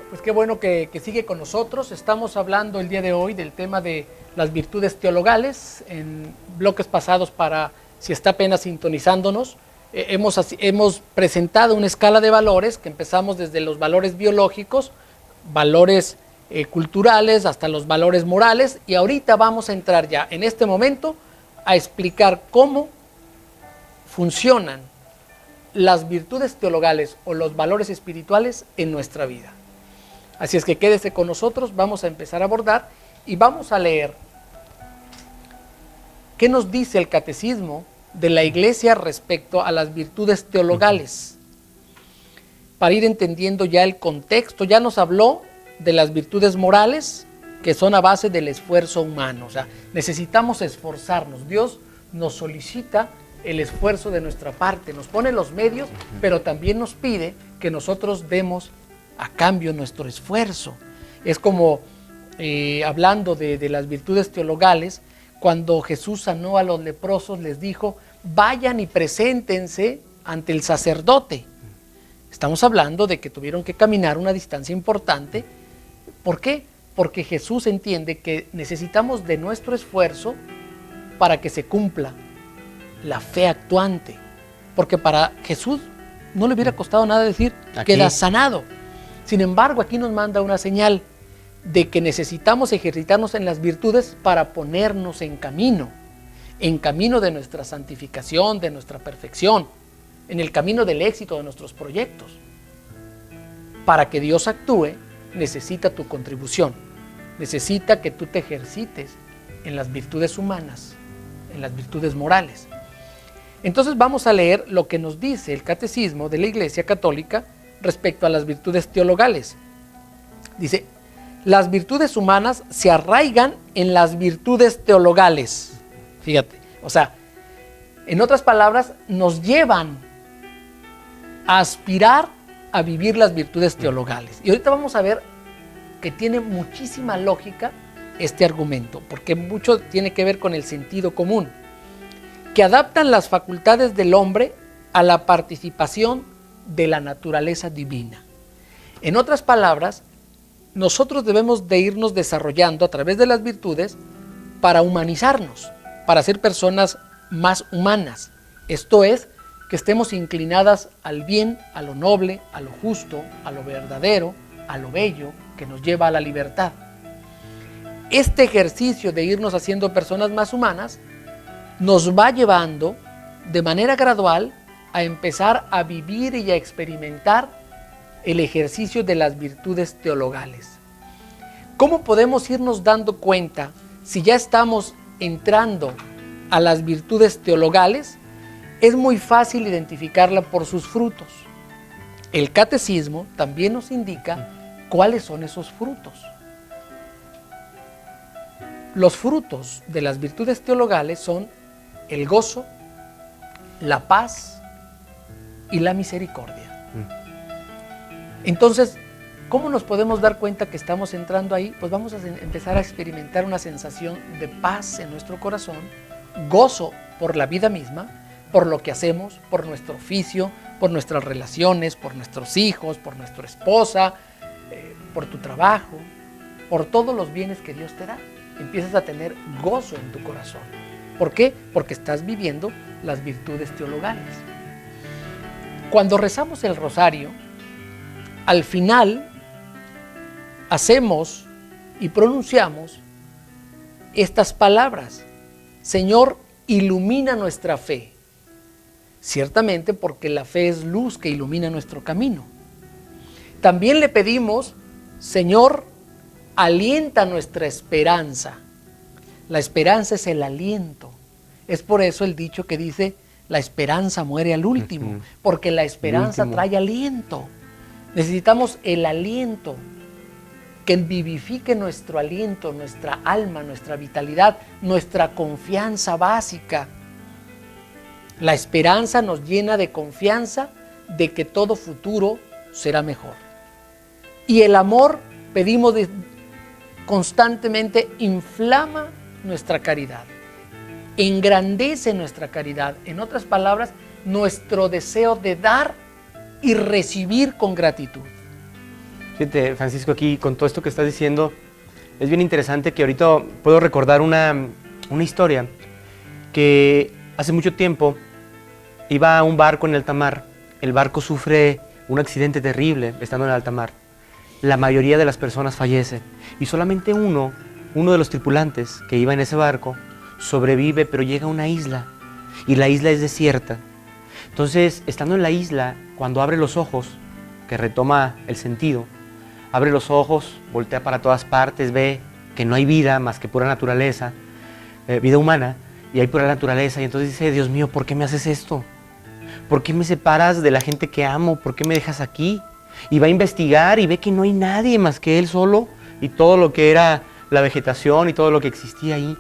Speaker 1: Pues qué bueno que sigue con nosotros. Estamos hablando el día de hoy del tema de las virtudes teologales. En bloques pasados, para si está apenas sintonizándonos, hemos presentado una escala de valores que empezamos desde los valores biológicos, valores culturales, hasta los valores morales, y ahorita vamos a entrar ya en este momento a explicar cómo funcionan las virtudes teologales o los valores espirituales en nuestra vida. Así es que quédese con nosotros, vamos a empezar a abordar y vamos a leer qué nos dice el catecismo de la Iglesia respecto a las virtudes teologales, para ir entendiendo ya el contexto. Ya nos habló de las virtudes morales, que son a base del esfuerzo humano. O sea, necesitamos esforzarnos. Dios nos solicita el esfuerzo de nuestra parte, nos pone los medios, pero también nos pide que nosotros demos a cambio nuestro esfuerzo. Es como, hablando de las virtudes teologales, cuando Jesús sanó a los leprosos, les dijo, vayan y preséntense ante el sacerdote. Estamos hablando de que tuvieron que caminar una distancia importante. ¿Por qué? Porque Jesús entiende que necesitamos de nuestro esfuerzo para que se cumpla la fe actuante. Porque para Jesús no le hubiera costado nada decir, queda sanado. Sin embargo, aquí nos manda una señal de que necesitamos ejercitarnos en las virtudes para ponernos en camino de nuestra santificación, de nuestra perfección, en el camino del éxito de nuestros proyectos. Para que Dios actúe, necesita tu contribución, necesita que tú te ejercites en las virtudes humanas, en las virtudes morales. Entonces vamos a leer lo que nos dice el Catecismo de la Iglesia Católica respecto a las virtudes teologales. Dice, las virtudes humanas se arraigan en las virtudes teologales. Fíjate, o sea, en otras palabras, nos llevan a aspirar a vivir las virtudes teologales. Y ahorita vamos a ver que tiene muchísima lógica este argumento, porque mucho tiene que ver con el sentido común, que adaptan las facultades del hombre a la participación de la naturaleza divina. En otras palabras, nosotros debemos de irnos desarrollando a través de las virtudes para humanizarnos, para ser personas más humanas. Esto es, que estemos inclinadas al bien, a lo noble, a lo justo, a lo verdadero, a lo bello, que nos lleva a la libertad. Este ejercicio de irnos haciendo personas más humanas nos va llevando de manera gradual a empezar a vivir y a experimentar el ejercicio de las virtudes teologales. ¿Cómo podemos irnos dando cuenta si ya estamos entrando a las virtudes teologales? Es muy fácil identificarla por sus frutos. El Catecismo también nos indica cuáles son esos frutos. Los frutos de las virtudes teologales son el gozo, la paz y la misericordia. Entonces, ¿cómo nos podemos dar cuenta que estamos entrando ahí? Pues vamos a empezar a experimentar una sensación de paz en nuestro corazón, gozo por la vida misma, por lo que hacemos, por nuestro oficio, por nuestras relaciones, por nuestros hijos, por nuestra esposa, por tu trabajo, por todos los bienes que Dios te da. Empiezas a tener gozo en tu corazón. ¿Por qué? Porque estás viviendo las virtudes teologales. Cuando rezamos el rosario, al final hacemos y pronunciamos estas palabras: Señor, ilumina nuestra fe. Ciertamente, porque la fe es luz que ilumina nuestro camino. También le pedimos: Señor, alienta nuestra esperanza. La esperanza es el aliento. Es por eso el dicho que dice: la esperanza muere al último, porque la esperanza trae aliento. Necesitamos el aliento que vivifique nuestro aliento, nuestra alma, nuestra vitalidad, nuestra confianza básica. La esperanza nos llena de confianza de que todo futuro será mejor. Y el amor, pedimos constantemente, inflama nuestra caridad, engrandece nuestra caridad. En otras palabras, nuestro deseo de dar y recibir con gratitud.
Speaker 2: Fíjate, Francisco, aquí con todo esto que estás diciendo, es bien interesante que ahorita puedo recordar una historia que hace mucho tiempo iba a un barco en alta mar. El barco sufre un accidente terrible estando en alta mar. La mayoría de las personas fallecen y solamente uno de los tripulantes que iba en ese barco sobrevive, pero llega a una isla y la isla es desierta. Entonces, estando en la isla, cuando abre los ojos, que retoma el sentido, abre los ojos, voltea para todas partes, ve que no hay vida más que pura naturaleza, vida humana, y hay pura naturaleza, y entonces dice: Dios mío, ¿por qué me haces esto? ¿Por qué me separas de la gente que amo? ¿Por qué me dejas aquí? Y va a investigar y ve que no hay nadie más que él solo y todo lo que era la vegetación y todo lo que existía ahí.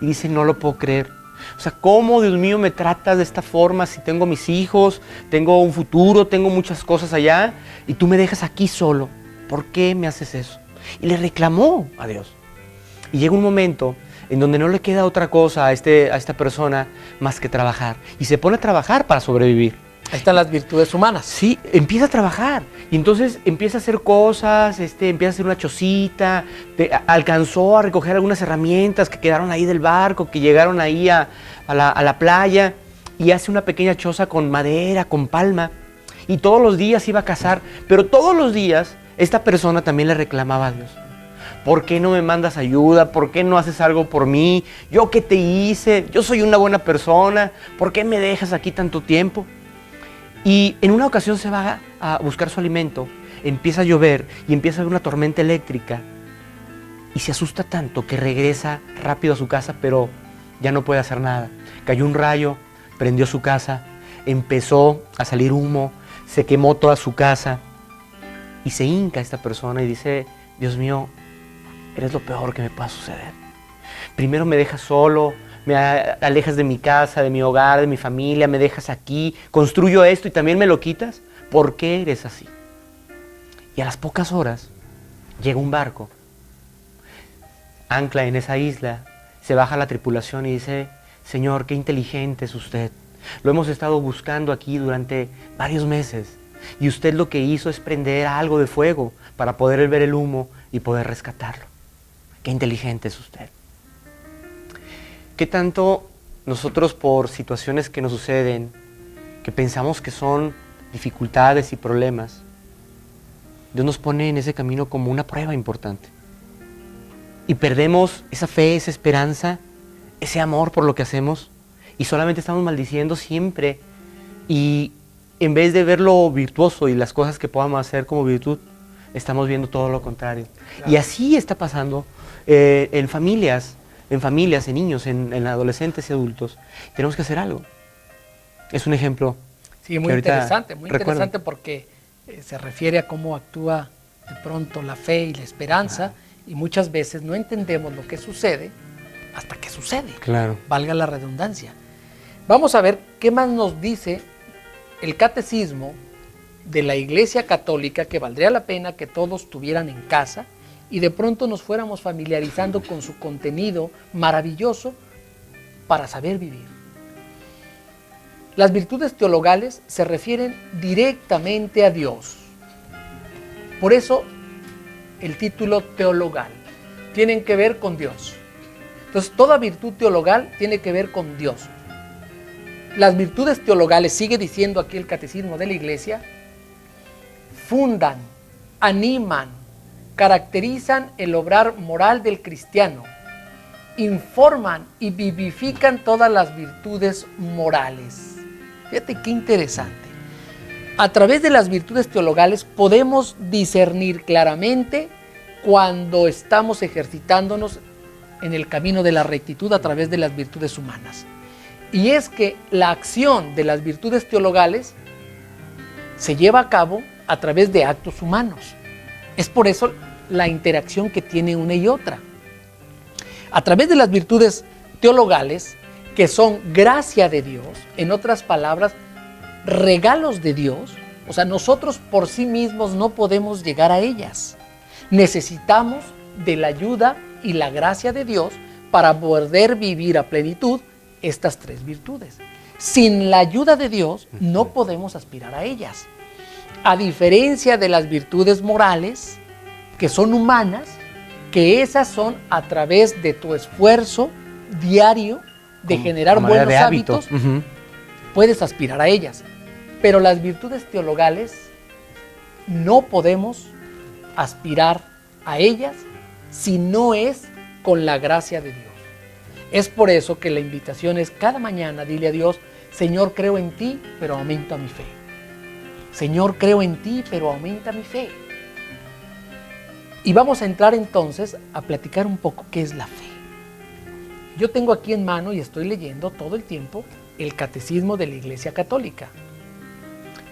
Speaker 2: Y dice: no lo puedo creer. O sea, ¿cómo, Dios mío, me tratas de esta forma si tengo mis hijos, tengo un futuro, tengo muchas cosas allá y tú me dejas aquí solo? ¿Por qué me haces eso? Y le reclamó a Dios. Y llega un momento en donde no le queda otra cosa a esta persona más que trabajar. Y se pone a trabajar para sobrevivir.
Speaker 1: Ahí están las virtudes humanas.
Speaker 2: Sí, empieza a trabajar. Y entonces empieza a hacer cosas, empieza a hacer una chocita, alcanzó a recoger algunas herramientas que quedaron ahí del barco, que llegaron ahí a la playa, y hace una pequeña choza con madera, con palma. Y todos los días iba a cazar, pero todos los días esta persona también le reclamaba a Dios. ¿Por qué no me mandas ayuda? ¿Por qué no haces algo por mí? ¿Yo qué te hice? Yo soy una buena persona. ¿Por qué me dejas aquí tanto tiempo? Y en una ocasión se va a buscar su alimento, empieza a llover y empieza a haber una tormenta eléctrica y se asusta tanto que regresa rápido a su casa, pero ya no puede hacer nada. Cayó un rayo, prendió su casa, empezó a salir humo, se quemó toda su casa y se hinca esta persona y dice: Dios mío, eres lo peor que me pueda suceder. Primero me dejas solo, me alejas de mi casa, de mi hogar, de mi familia, me dejas aquí, construyo esto y también me lo quitas. ¿Por qué eres así? Y a las pocas horas llega un barco, ancla en esa isla, se baja la tripulación y dice: Señor, qué inteligente es usted. Lo hemos estado buscando aquí durante varios meses y usted lo que hizo es prender algo de fuego para poder ver el humo y poder rescatarlo. Qué inteligente es usted. ¿Qué tanto nosotros, por situaciones que nos suceden, que pensamos que son dificultades y problemas, Dios nos pone en ese camino como una prueba importante? Y perdemos esa fe, esa esperanza, ese amor por lo que hacemos y solamente estamos maldiciendo siempre, y en vez de ver lo virtuoso y las cosas que podamos hacer como virtud, estamos viendo todo lo contrario. Claro. Y así está pasando en familias, en niños, en adolescentes y adultos. Tenemos que hacer algo. Es un ejemplo.
Speaker 1: Sí, muy interesante porque se refiere a cómo actúa de pronto la fe y la esperanza, y muchas veces no entendemos lo que sucede hasta que sucede.
Speaker 2: Claro.
Speaker 1: Valga la redundancia. Vamos a ver qué más nos dice el catecismo de la Iglesia Católica, que valdría la pena que todos tuvieran en casa y de pronto nos fuéramos familiarizando con su contenido maravilloso para saber vivir. Las virtudes teologales se refieren directamente a Dios. Por eso el título teologal. Tienen que ver con Dios. Entonces toda virtud teologal tiene que ver con Dios. Las virtudes teologales, sigue diciendo aquí el catecismo de la Iglesia, fundan, animan, caracterizan el obrar moral del cristiano, informan y vivifican todas las virtudes morales. Fíjate qué interesante. A través de las virtudes teologales podemos discernir claramente cuando estamos ejercitándonos en el camino de la rectitud a través de las virtudes humanas. Y es que la acción de las virtudes teologales se lleva a cabo a través de actos humanos. Es por eso la interacción que tiene una y otra. A través de las virtudes teologales, que son gracia de Dios, en otras palabras, regalos de Dios, o sea, nosotros por sí mismos no podemos llegar a ellas. Necesitamos de la ayuda y la gracia de Dios para poder vivir a plenitud estas tres virtudes. Sin la ayuda de Dios no podemos aspirar a ellas. A diferencia de las virtudes morales, que son humanas, que esas son a través de tu esfuerzo diario de generar buenos hábitos, puedes aspirar a ellas. Pero las virtudes teologales no podemos aspirar a ellas si no es con la gracia de Dios. Es por eso que la invitación es cada mañana dile a Dios: Señor, creo en ti, pero aumenta mi fe. Señor, creo en ti, pero aumenta mi fe. Y vamos a entrar entonces a platicar un poco qué es la fe. Yo tengo aquí en mano y estoy leyendo todo el tiempo el Catecismo de la Iglesia Católica.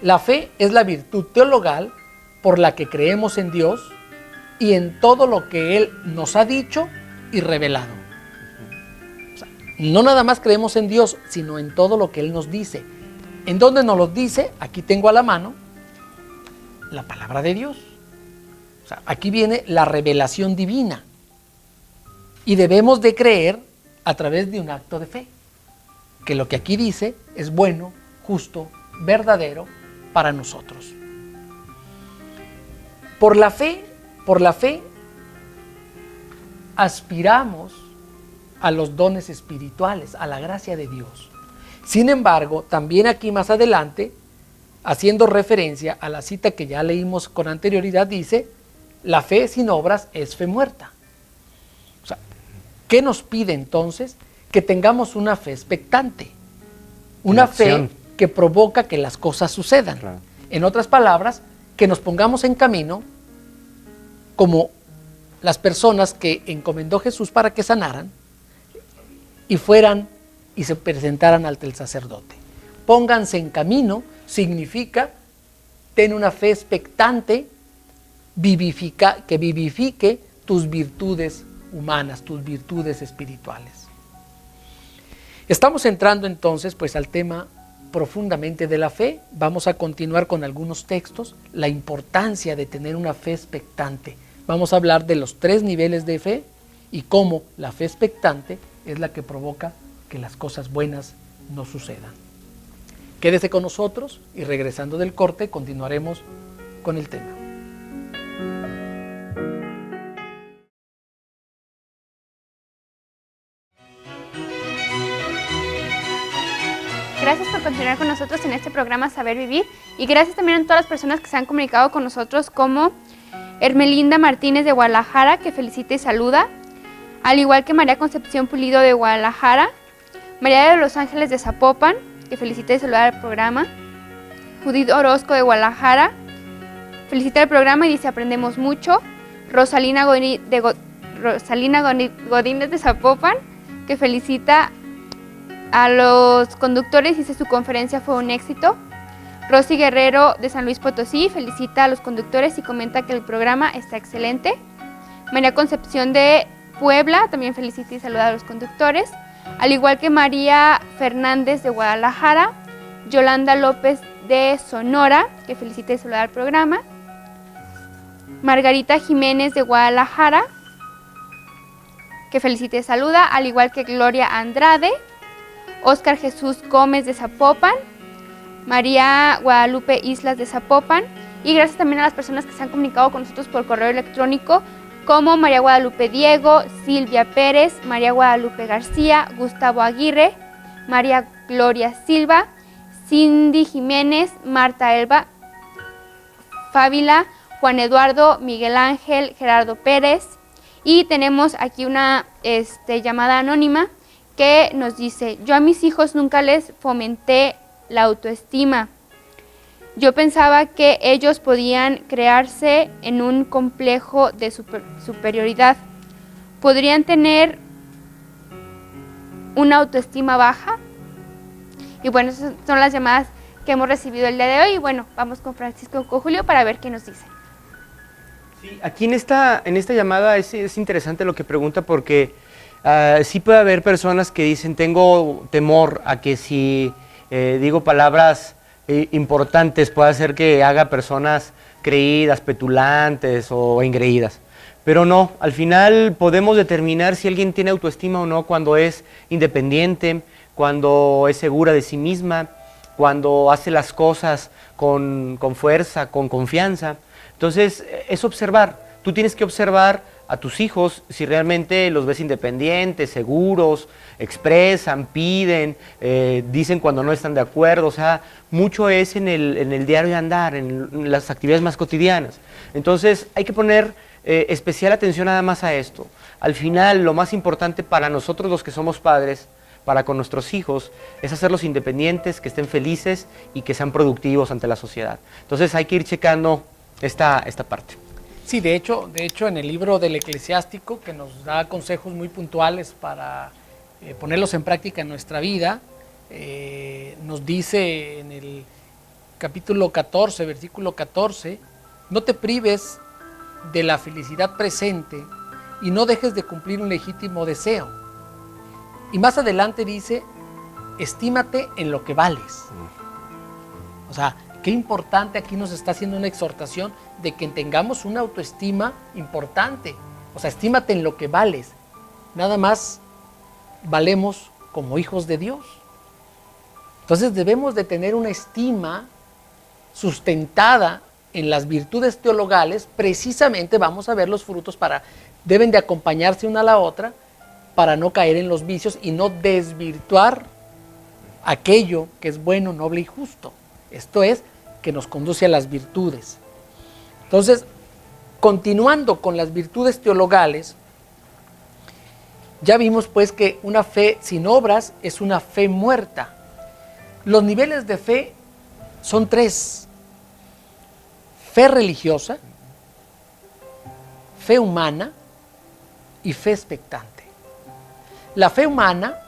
Speaker 1: La fe es la virtud teologal por la que creemos en Dios y en todo lo que Él nos ha dicho y revelado. O sea, no nada más creemos en Dios, sino en todo lo que Él nos dice. ¿En dónde nos lo dice? Aquí tengo a la mano la palabra de Dios. O sea, aquí viene la revelación divina. Y debemos de creer a través de un acto de fe. Que lo que aquí dice es bueno, justo, verdadero para nosotros. Por la fe, aspiramos a los dones espirituales, a la gracia de Dios. Sin embargo, también aquí más adelante, haciendo referencia a la cita que ya leímos con anterioridad, dice, la fe sin obras es fe muerta. O sea, ¿qué nos pide entonces? Que tengamos una fe expectante, una fe que provoca que las cosas sucedan. Claro. En otras palabras, que nos pongamos en camino como las personas que encomendó Jesús para que sanaran y fueran y se presentaran ante el sacerdote. Pónganse en camino significa ten una fe expectante, que vivifique tus virtudes humanas, tus virtudes espirituales. Estamos entrando entonces pues al tema profundamente de la fe. Vamos a continuar con algunos textos, la importancia de tener una fe expectante. Vamos a hablar de los 3 niveles de fe y cómo la fe expectante es la que provoca que las cosas buenas no sucedan. Quédese con nosotros y regresando del corte continuaremos con el tema.
Speaker 3: Gracias por continuar con nosotros en este programa Saber Vivir y gracias también a todas las personas que se han comunicado con nosotros como Hermelinda Martínez de Guadalajara, que felicita y saluda, al igual que María Concepción Pulido de Guadalajara, María de los Ángeles de Zapopan, que felicita y saluda al programa, Judith Orozco de Guadalajara, felicita el programa y dice aprendemos mucho, Rosalina Godínez de Zapopan, que felicita a los conductores, dice su conferencia fue un éxito. Rosy Guerrero de San Luis Potosí felicita a los conductores y comenta que el programa está excelente. María Concepción de Puebla también felicita y saluda a los conductores, al igual que María Fernández de Guadalajara, Yolanda López de Sonora, que felicita y saluda al programa, Margarita Jiménez de Guadalajara, que felicita y saluda, al igual que Gloria Andrade, Óscar Jesús Gómez de Zapopan, María Guadalupe Islas de Zapopan, y gracias también a las personas que se han comunicado con nosotros por correo electrónico, como María Guadalupe Diego, Silvia Pérez, María Guadalupe García, Gustavo Aguirre, María Gloria Silva, Cindy Jiménez, Marta Elba, Fábila, Juan Eduardo, Miguel Ángel, Gerardo Pérez, y tenemos aquí una llamada anónima que nos dice, yo a mis hijos nunca les fomenté la autoestima. Yo pensaba que ellos podían crearse en un complejo de superioridad. ¿Podrían tener una autoestima baja? Y bueno, esas son las llamadas que hemos recibido el día de hoy. Y bueno, vamos con Francisco Julio para ver qué nos dice.
Speaker 2: Sí, aquí en esta llamada es interesante lo que pregunta porque sí puede haber personas que dicen, tengo temor a que si digo palabras importantes pueda hacer que haga personas creídas, petulantes o engreídas. Pero no, al final podemos determinar si alguien tiene autoestima o no cuando es independiente, cuando es segura de sí misma, cuando hace las cosas con fuerza, con confianza. Entonces, es observar. Tú tienes que observar a tus hijos si realmente los ves independientes, seguros, expresan, piden, dicen cuando no están de acuerdo. O sea, mucho es en el diario andar, en las actividades más cotidianas. Entonces, hay que poner especial atención nada más a esto. Al final, lo más importante para nosotros los que somos padres, para con nuestros hijos, es hacerlos independientes, que estén felices y que sean productivos ante la sociedad. Entonces hay que ir checando esta parte.
Speaker 1: Sí, de hecho en el libro del Eclesiástico, que nos da consejos muy puntuales para ponerlos en práctica en nuestra vida, nos dice en el capítulo 14, versículo 14, no te prives de la felicidad presente y no dejes de cumplir un legítimo deseo. Y más adelante dice, estímate en lo que vales. O sea, qué importante, aquí nos está haciendo una exhortación de que tengamos una autoestima importante. O sea, estímate en lo que vales. Nada más valemos como hijos de Dios. Entonces debemos de tener una estima sustentada en las virtudes teologales. Precisamente vamos a ver los frutos deben de acompañarse una a la otra para no caer en los vicios y no desvirtuar aquello que es bueno, noble y justo. Esto es, que nos conduce a las virtudes. Entonces, continuando con las virtudes teologales, ya vimos pues que una fe sin obras es una fe muerta. Los niveles de fe son 3: fe religiosa, fe humana y fe expectante. La fe humana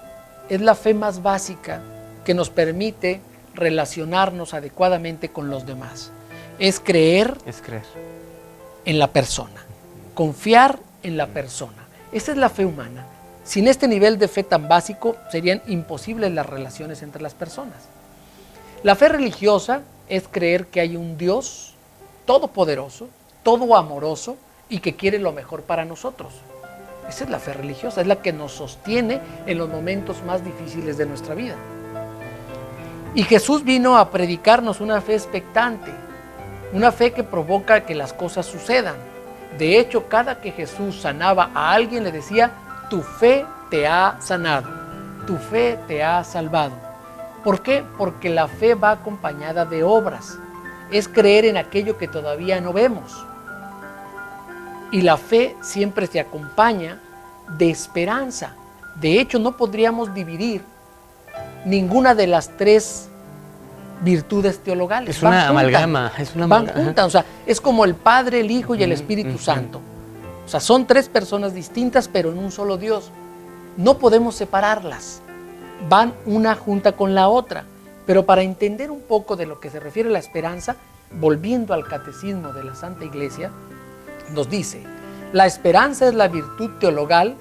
Speaker 1: es la fe más básica que nos permite relacionarnos adecuadamente con los demás. Es creer en la persona, confiar en la persona. Esa es la fe humana. Sin este nivel de fe tan básico, serían imposibles las relaciones entre las personas. La fe religiosa es creer que hay un Dios todopoderoso, todo amoroso y que quiere lo mejor para nosotros. Esa es la fe religiosa, es la que nos sostiene en los momentos más difíciles de nuestra vida. Y Jesús vino a predicarnos una fe expectante, una fe que provoca que las cosas sucedan. De hecho, cada que Jesús sanaba a alguien le decía: tu fe te ha sanado, tu fe te ha salvado. ¿Por qué? Porque la fe va acompañada de obras. Es creer en aquello que todavía no vemos. Y la fe siempre se acompaña de esperanza. De hecho, no podríamos dividir ninguna de las 3 virtudes teologales.
Speaker 2: Es una amalgama.
Speaker 1: Van juntas, o sea, es como el Padre, el Hijo y el Espíritu Santo. O sea, son 3 personas distintas, pero en un solo Dios. No podemos separarlas. Van una junta con la otra. Pero para entender un poco de lo que se refiere a la esperanza, volviendo al catecismo de la Santa Iglesia, nos dice: la esperanza es la virtud teologal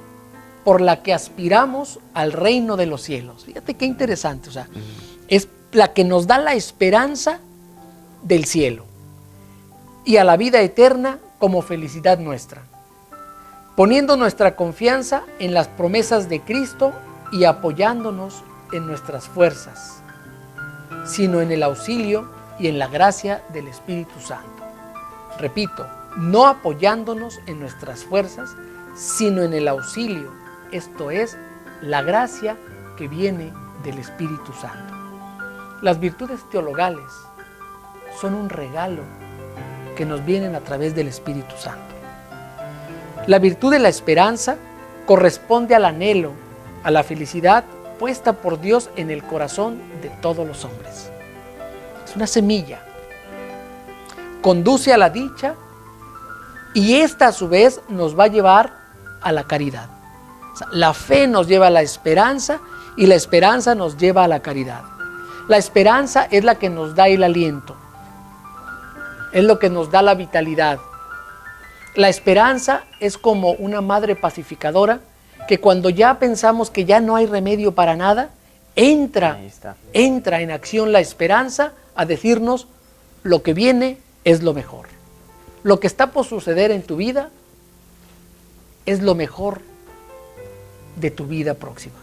Speaker 1: por la que aspiramos al reino de los cielos. Fíjate qué interesante, o sea, es la que nos da la esperanza del cielo y a la vida eterna como felicidad nuestra, poniendo nuestra confianza en las promesas de Cristo y apoyándonos en nuestras fuerzas, sino en el auxilio y en la gracia del Espíritu Santo. Repito, no apoyándonos en nuestras fuerzas, sino en el auxilio, esto es, la gracia que viene del Espíritu Santo. Las virtudes teologales son un regalo que nos vienen a través del Espíritu Santo. La virtud de la esperanza corresponde al anhelo, a la felicidad puesta por Dios en el corazón de todos los hombres. Es una semilla. Conduce a la dicha y esta a su vez nos va a llevar a la caridad. O sea, la fe nos lleva a la esperanza y la esperanza nos lleva a la caridad. La esperanza es la que nos da el aliento, es lo que nos da la vitalidad. La esperanza es como una madre pacificadora que cuando ya pensamos que ya no hay remedio para nada, entra en acción la esperanza a decirnos: lo que viene es lo mejor. Lo que está por suceder en tu vida es lo mejor de tu vida próxima.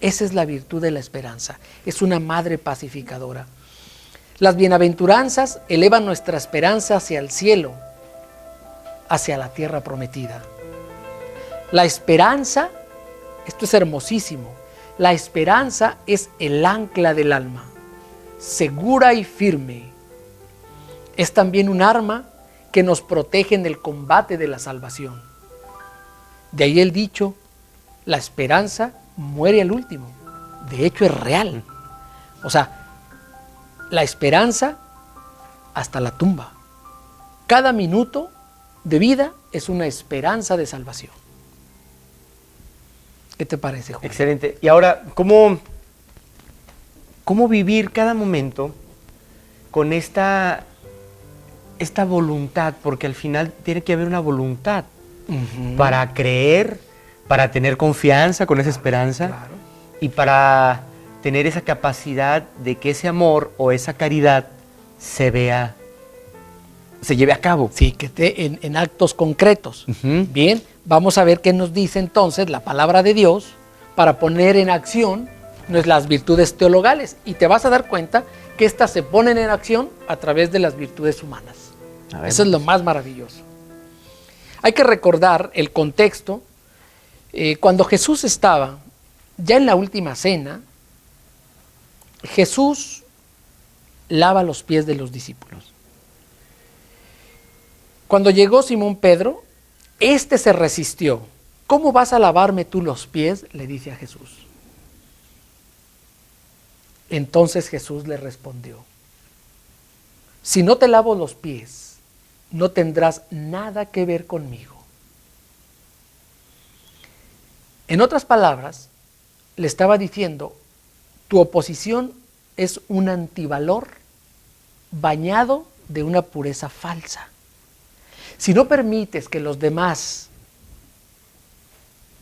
Speaker 1: Esa es la virtud de la esperanza. Es una madre pacificadora. Las bienaventuranzas elevan nuestra esperanza hacia el cielo, hacia la tierra prometida. La esperanza, esto es hermosísimo, la esperanza es el ancla del alma, segura y firme. Es también un arma que nos protege en el combate de la salvación. De ahí el dicho: la esperanza muere al último. De hecho, es real. O sea, la esperanza hasta la tumba. Cada minuto de vida es una esperanza de salvación. ¿Qué te parece, Juan?
Speaker 2: Excelente. Y ahora, ¿cómo vivir cada momento con esta voluntad? Porque al final tiene que haber una voluntad para creer, para tener confianza con esa esperanza,
Speaker 1: Claro.
Speaker 2: y para tener esa capacidad de que ese amor o esa caridad se lleve a cabo.
Speaker 1: Sí, que esté en actos concretos. Bien, vamos a ver qué nos dice entonces la palabra de Dios para poner en acción las virtudes teologales. Y te vas a dar cuenta que estas se ponen en acción a través de las virtudes humanas. Eso es lo más maravilloso. Hay que recordar el contexto. Cuando Jesús estaba ya en la última cena, Jesús lava los pies de los discípulos. Cuando llegó Simón Pedro, este se resistió. ¿Cómo vas a lavarme tú los pies?, le dice a Jesús. Entonces Jesús le respondió: si no te lavo los pies, no tendrás nada que ver conmigo. En otras palabras, le estaba diciendo: tu oposición es un antivalor bañado de una pureza falsa. Si no permites que los demás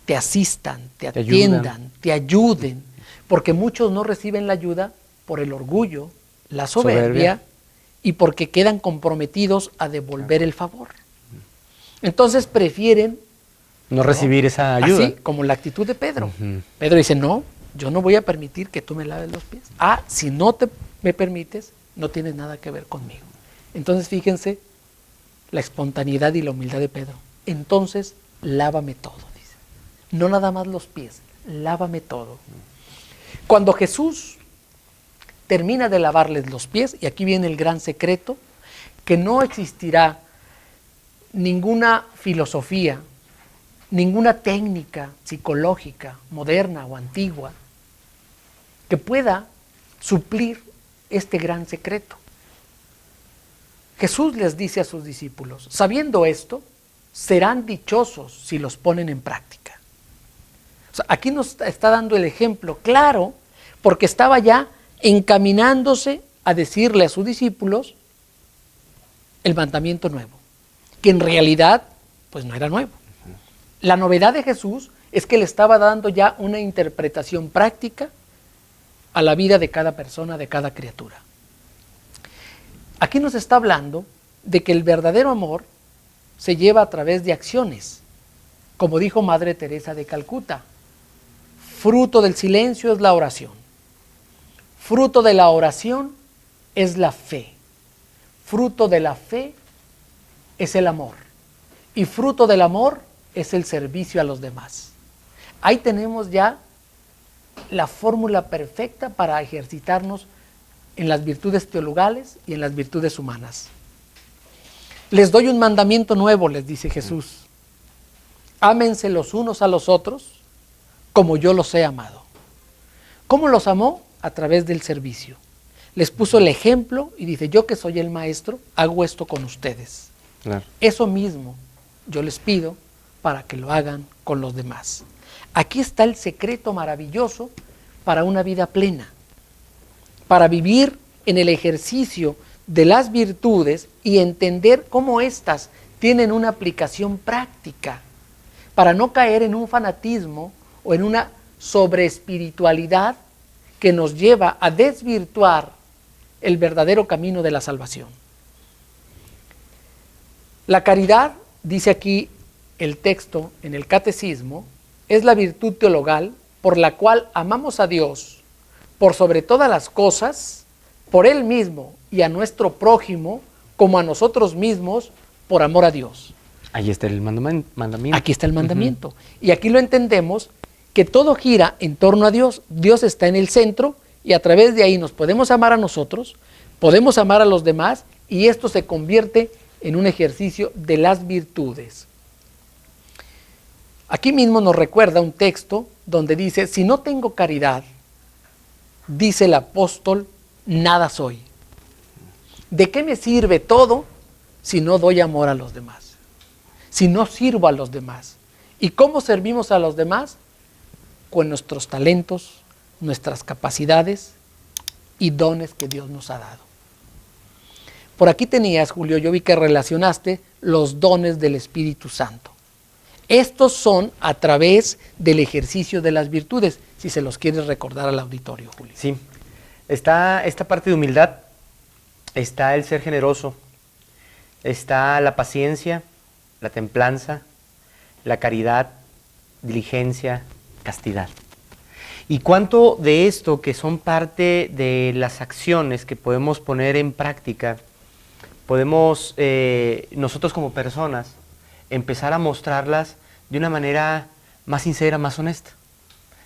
Speaker 1: te asistan, te atiendan, te ayuden, porque muchos no reciben la ayuda por el orgullo, la soberbia y porque quedan comprometidos a devolver el favor. Entonces prefieren
Speaker 2: no recibir esa ayuda.
Speaker 1: Así como la actitud de Pedro. Pedro dice: no, yo no voy a permitir que tú me laves los pies. Si no me permites, no tienes nada que ver conmigo. Entonces fíjense la espontaneidad y la humildad de Pedro. Entonces lávame todo, dice. No nada más los pies, lávame todo. Cuando Jesús termina de lavarles los pies, y aquí viene el gran secreto, que no existirá ninguna filosofía, ninguna técnica psicológica, moderna o antigua, que pueda suplir este gran secreto. Jesús les dice a sus discípulos: sabiendo esto, serán dichosos si los ponen en práctica. O sea, aquí nos está dando el ejemplo claro, porque estaba ya encaminándose a decirle a sus discípulos el mandamiento nuevo, que en realidad pues no era nuevo. La novedad de Jesús es que le estaba dando ya una interpretación práctica a la vida de cada persona, de cada criatura. Aquí nos está hablando de que el verdadero amor se lleva a través de acciones, como dijo Madre Teresa de Calcuta: fruto del silencio es la oración, fruto de la oración es la fe, fruto de la fe es el amor, y fruto del amor es el servicio a los demás. Ahí tenemos ya la fórmula perfecta para ejercitarnos en las virtudes teologales y en las virtudes humanas. Les doy un mandamiento nuevo, les dice Jesús: ámense los unos a los otros como yo los he amado. ¿Cómo los amó? A través del servicio. Les puso el ejemplo y dice: yo que soy el maestro, hago esto con ustedes. Claro. Eso mismo yo les pido para que lo hagan con los demás. Aquí está el secreto maravilloso para una vida plena, para vivir en el ejercicio de las virtudes y entender cómo éstas tienen una aplicación práctica, para no caer en un fanatismo o en una sobreespiritualidad que nos lleva a desvirtuar el verdadero camino de la salvación. La caridad, dice aquí el texto en el Catecismo, es la virtud teologal por la cual amamos a Dios por sobre todas las cosas, por Él mismo y a nuestro prójimo, como a nosotros mismos, por amor a Dios.
Speaker 2: Ahí está el mandamiento.
Speaker 1: Aquí está el mandamiento. Y aquí lo entendemos, que todo gira en torno a Dios. Dios está en el centro y a través de ahí nos podemos amar a nosotros, podemos amar a los demás, y esto se convierte en un ejercicio de las virtudes. Aquí mismo nos recuerda un texto donde dice: si no tengo caridad, dice el apóstol, nada soy. ¿De qué me sirve todo si no doy amor a los demás? Si no sirvo a los demás. ¿Y cómo servimos a los demás? Con nuestros talentos, nuestras capacidades y dones que Dios nos ha dado. Por aquí tenías, Julio, yo vi que relacionaste los dones del Espíritu Santo. Estos son a través del ejercicio de las virtudes, si se los quieres recordar al auditorio, Julio.
Speaker 2: Sí, está esta parte de humildad, está el ser generoso, está la paciencia, la templanza, la caridad, diligencia, castidad. Y cuánto de esto que son parte de las acciones que podemos poner en práctica, podemos nosotros como personas empezar a mostrarlas de una manera más sincera, más honesta.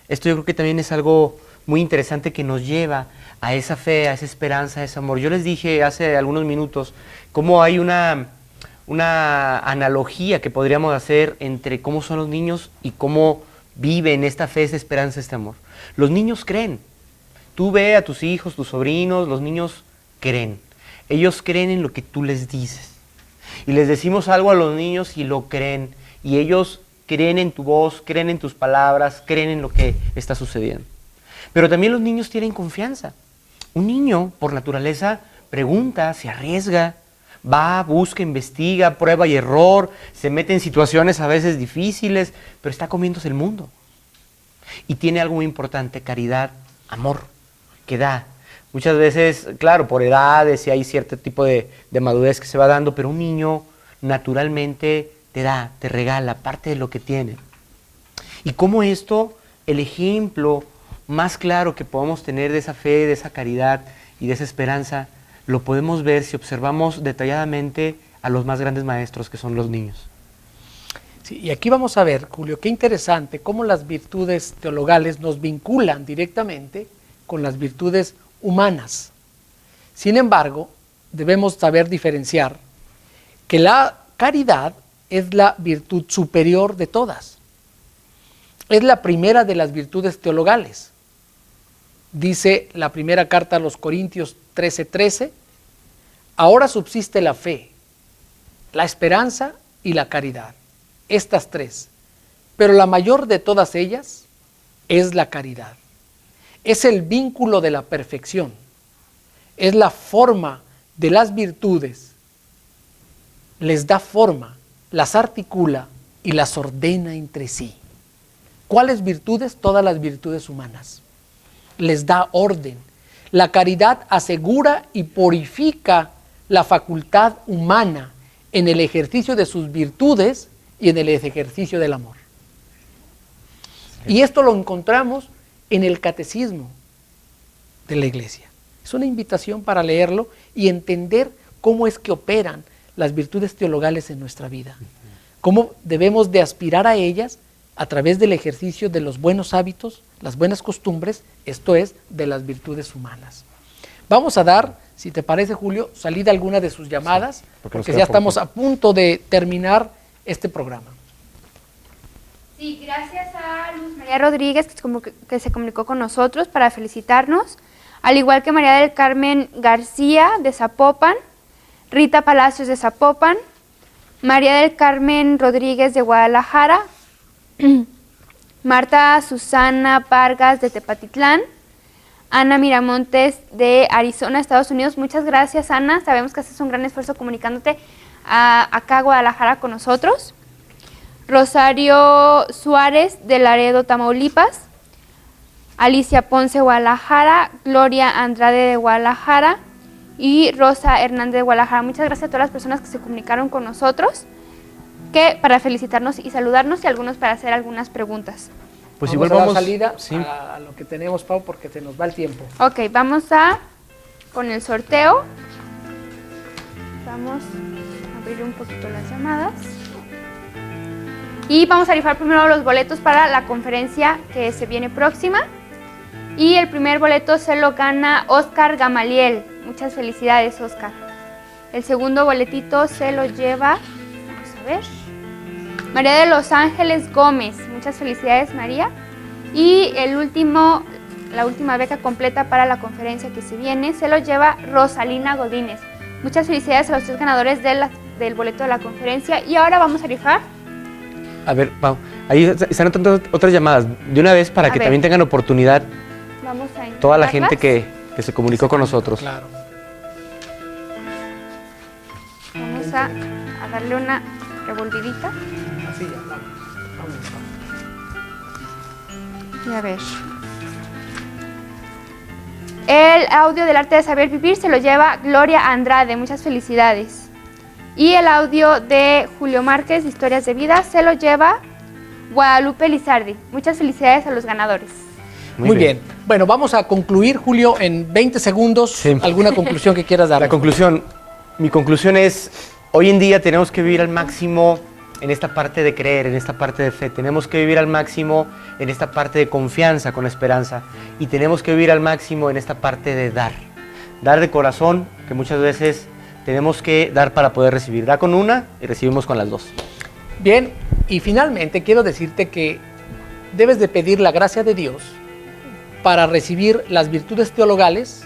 Speaker 2: Esto yo creo que también es algo muy interesante que nos lleva a esa fe, a esa esperanza, a ese amor. Yo les dije hace algunos minutos cómo hay una analogía que podríamos hacer entre cómo son los niños y cómo viven esta fe, esta esperanza, este amor. Los niños creen. Tú ve a tus hijos, tus sobrinos, los niños creen. Ellos creen en lo que tú les dices. Y les decimos algo a los niños y lo creen. Y ellos creen en tu voz, creen en tus palabras, creen en lo que está sucediendo. Pero también los niños tienen confianza. Un niño, por naturaleza, pregunta, se arriesga, va, busca, investiga, prueba y error, se mete en situaciones a veces difíciles, pero está comiéndose el mundo. Y tiene algo muy importante, caridad, amor, que da. Muchas veces, claro, por edades y hay cierto tipo de madurez que se va dando, pero un niño naturalmente te da, te regala parte de lo que tiene. Y cómo esto, el ejemplo más claro que podemos tener de esa fe, de esa caridad y de esa esperanza, lo podemos ver si observamos detalladamente a los más grandes maestros que son los niños.
Speaker 1: Sí, y aquí vamos a ver, Julio, qué interesante cómo las virtudes teologales nos vinculan directamente con las virtudes humanas. Sin embargo, debemos saber diferenciar que la caridad es la virtud superior de todas. Es la primera de las virtudes teologales. Dice la primera carta a los Corintios 13:13, ahora subsiste la fe, la esperanza y la caridad, estas tres, pero la mayor de todas ellas es la caridad. Es el vínculo de la perfección, es la forma de las virtudes, les da forma, las articula y las ordena entre sí. ¿Cuáles virtudes? Todas las virtudes humanas. Les da orden. La caridad asegura y purifica la facultad humana en el ejercicio de sus virtudes y en el ejercicio del amor. Y esto lo encontramos en el catecismo de la Iglesia. Es una invitación para leerlo y entender cómo es que operan las virtudes teologales en nuestra vida. Cómo debemos de aspirar a ellas a través del ejercicio de los buenos hábitos, las buenas costumbres, esto es, de las virtudes humanas. Vamos a dar, si te parece, Julio, salida a alguna de sus llamadas, sí, porque ya estamos a punto de terminar este programa.
Speaker 3: Sí, gracias a Luz María Rodríguez que se comunicó con nosotros para felicitarnos, al igual que María del Carmen García de Zapopan, Rita Palacios de Zapopan, María del Carmen Rodríguez de Guadalajara, Marta Susana Vargas de Tepatitlán, Ana Miramontes de Arizona, Estados Unidos. Muchas gracias, Ana. Sabemos que haces un gran esfuerzo comunicándote acá a Guadalajara con nosotros. Rosario Suárez de Laredo, Tamaulipas. Alicia Ponce, Guadalajara. Gloria Andrade de Guadalajara. Y Rosa Hernández de Guadalajara. Muchas gracias a todas las personas que se comunicaron con nosotros, para felicitarnos y saludarnos, y algunos para hacer algunas preguntas.
Speaker 2: Pues
Speaker 1: vamos
Speaker 2: igual
Speaker 1: a
Speaker 2: vamos
Speaker 1: dar salida
Speaker 2: sí,
Speaker 1: a lo que tenemos, Pau, porque se nos va el tiempo.
Speaker 3: Ok, vamos con el sorteo. Vamos a abrir un poquito las llamadas. Y vamos a rifar primero los boletos para la conferencia que se viene próxima. Y el primer boleto se lo gana Oscar Gamaliel. Muchas felicidades, Oscar. El segundo boletito se lo lleva, vamos a ver, María de los Ángeles Gómez. Muchas felicidades, María. Y la última beca completa para la conferencia que se viene se lo lleva Rosalina Godínez. Muchas felicidades a los tres ganadores del boleto de la conferencia. Y ahora vamos a rifar.
Speaker 2: A ver, Pau, ahí están otras llamadas. De una vez para que también tengan oportunidad
Speaker 3: vamos a
Speaker 2: toda la gente que se comunicó con nosotros.
Speaker 1: Claro.
Speaker 3: Vamos a darle una revolvidita.
Speaker 1: Así ya, vamos.
Speaker 3: Y a ver. El audio del arte de saber vivir se lo lleva Gloria Andrade. Muchas felicidades. Y el audio de Julio Márquez, de Historias de Vida, se lo lleva Guadalupe Lizardi. Muchas felicidades a los ganadores.
Speaker 1: Muy bien. Bueno, vamos a concluir, Julio, en 20 segundos.
Speaker 2: Sí.
Speaker 1: ¿Alguna conclusión que quieras dar?
Speaker 2: Mi conclusión es, hoy en día tenemos que vivir al máximo en esta parte de creer, en esta parte de fe. Tenemos que vivir al máximo en esta parte de confianza con esperanza. Y tenemos que vivir al máximo en esta parte de dar. Dar de corazón, que muchas veces tenemos que dar para poder recibir. Da con una y recibimos con las dos.
Speaker 1: Bien, y finalmente quiero decirte que debes de pedir la gracia de Dios para recibir las virtudes teologales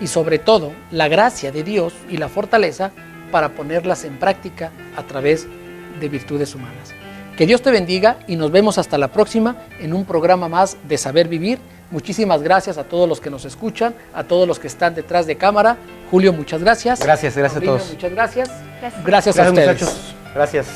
Speaker 1: y sobre todo la gracia de Dios y la fortaleza para ponerlas en práctica a través de virtudes humanas. Que Dios te bendiga y nos vemos hasta la próxima en un programa más de Saber Vivir. Muchísimas gracias a todos los que nos escuchan, a todos los que están detrás de cámara. Julio, muchas gracias.
Speaker 2: Gracias a
Speaker 1: Paulino,
Speaker 2: todos.
Speaker 1: muchas gracias.
Speaker 3: Gracias.
Speaker 1: Gracias a ustedes.
Speaker 2: Muchachos. Gracias.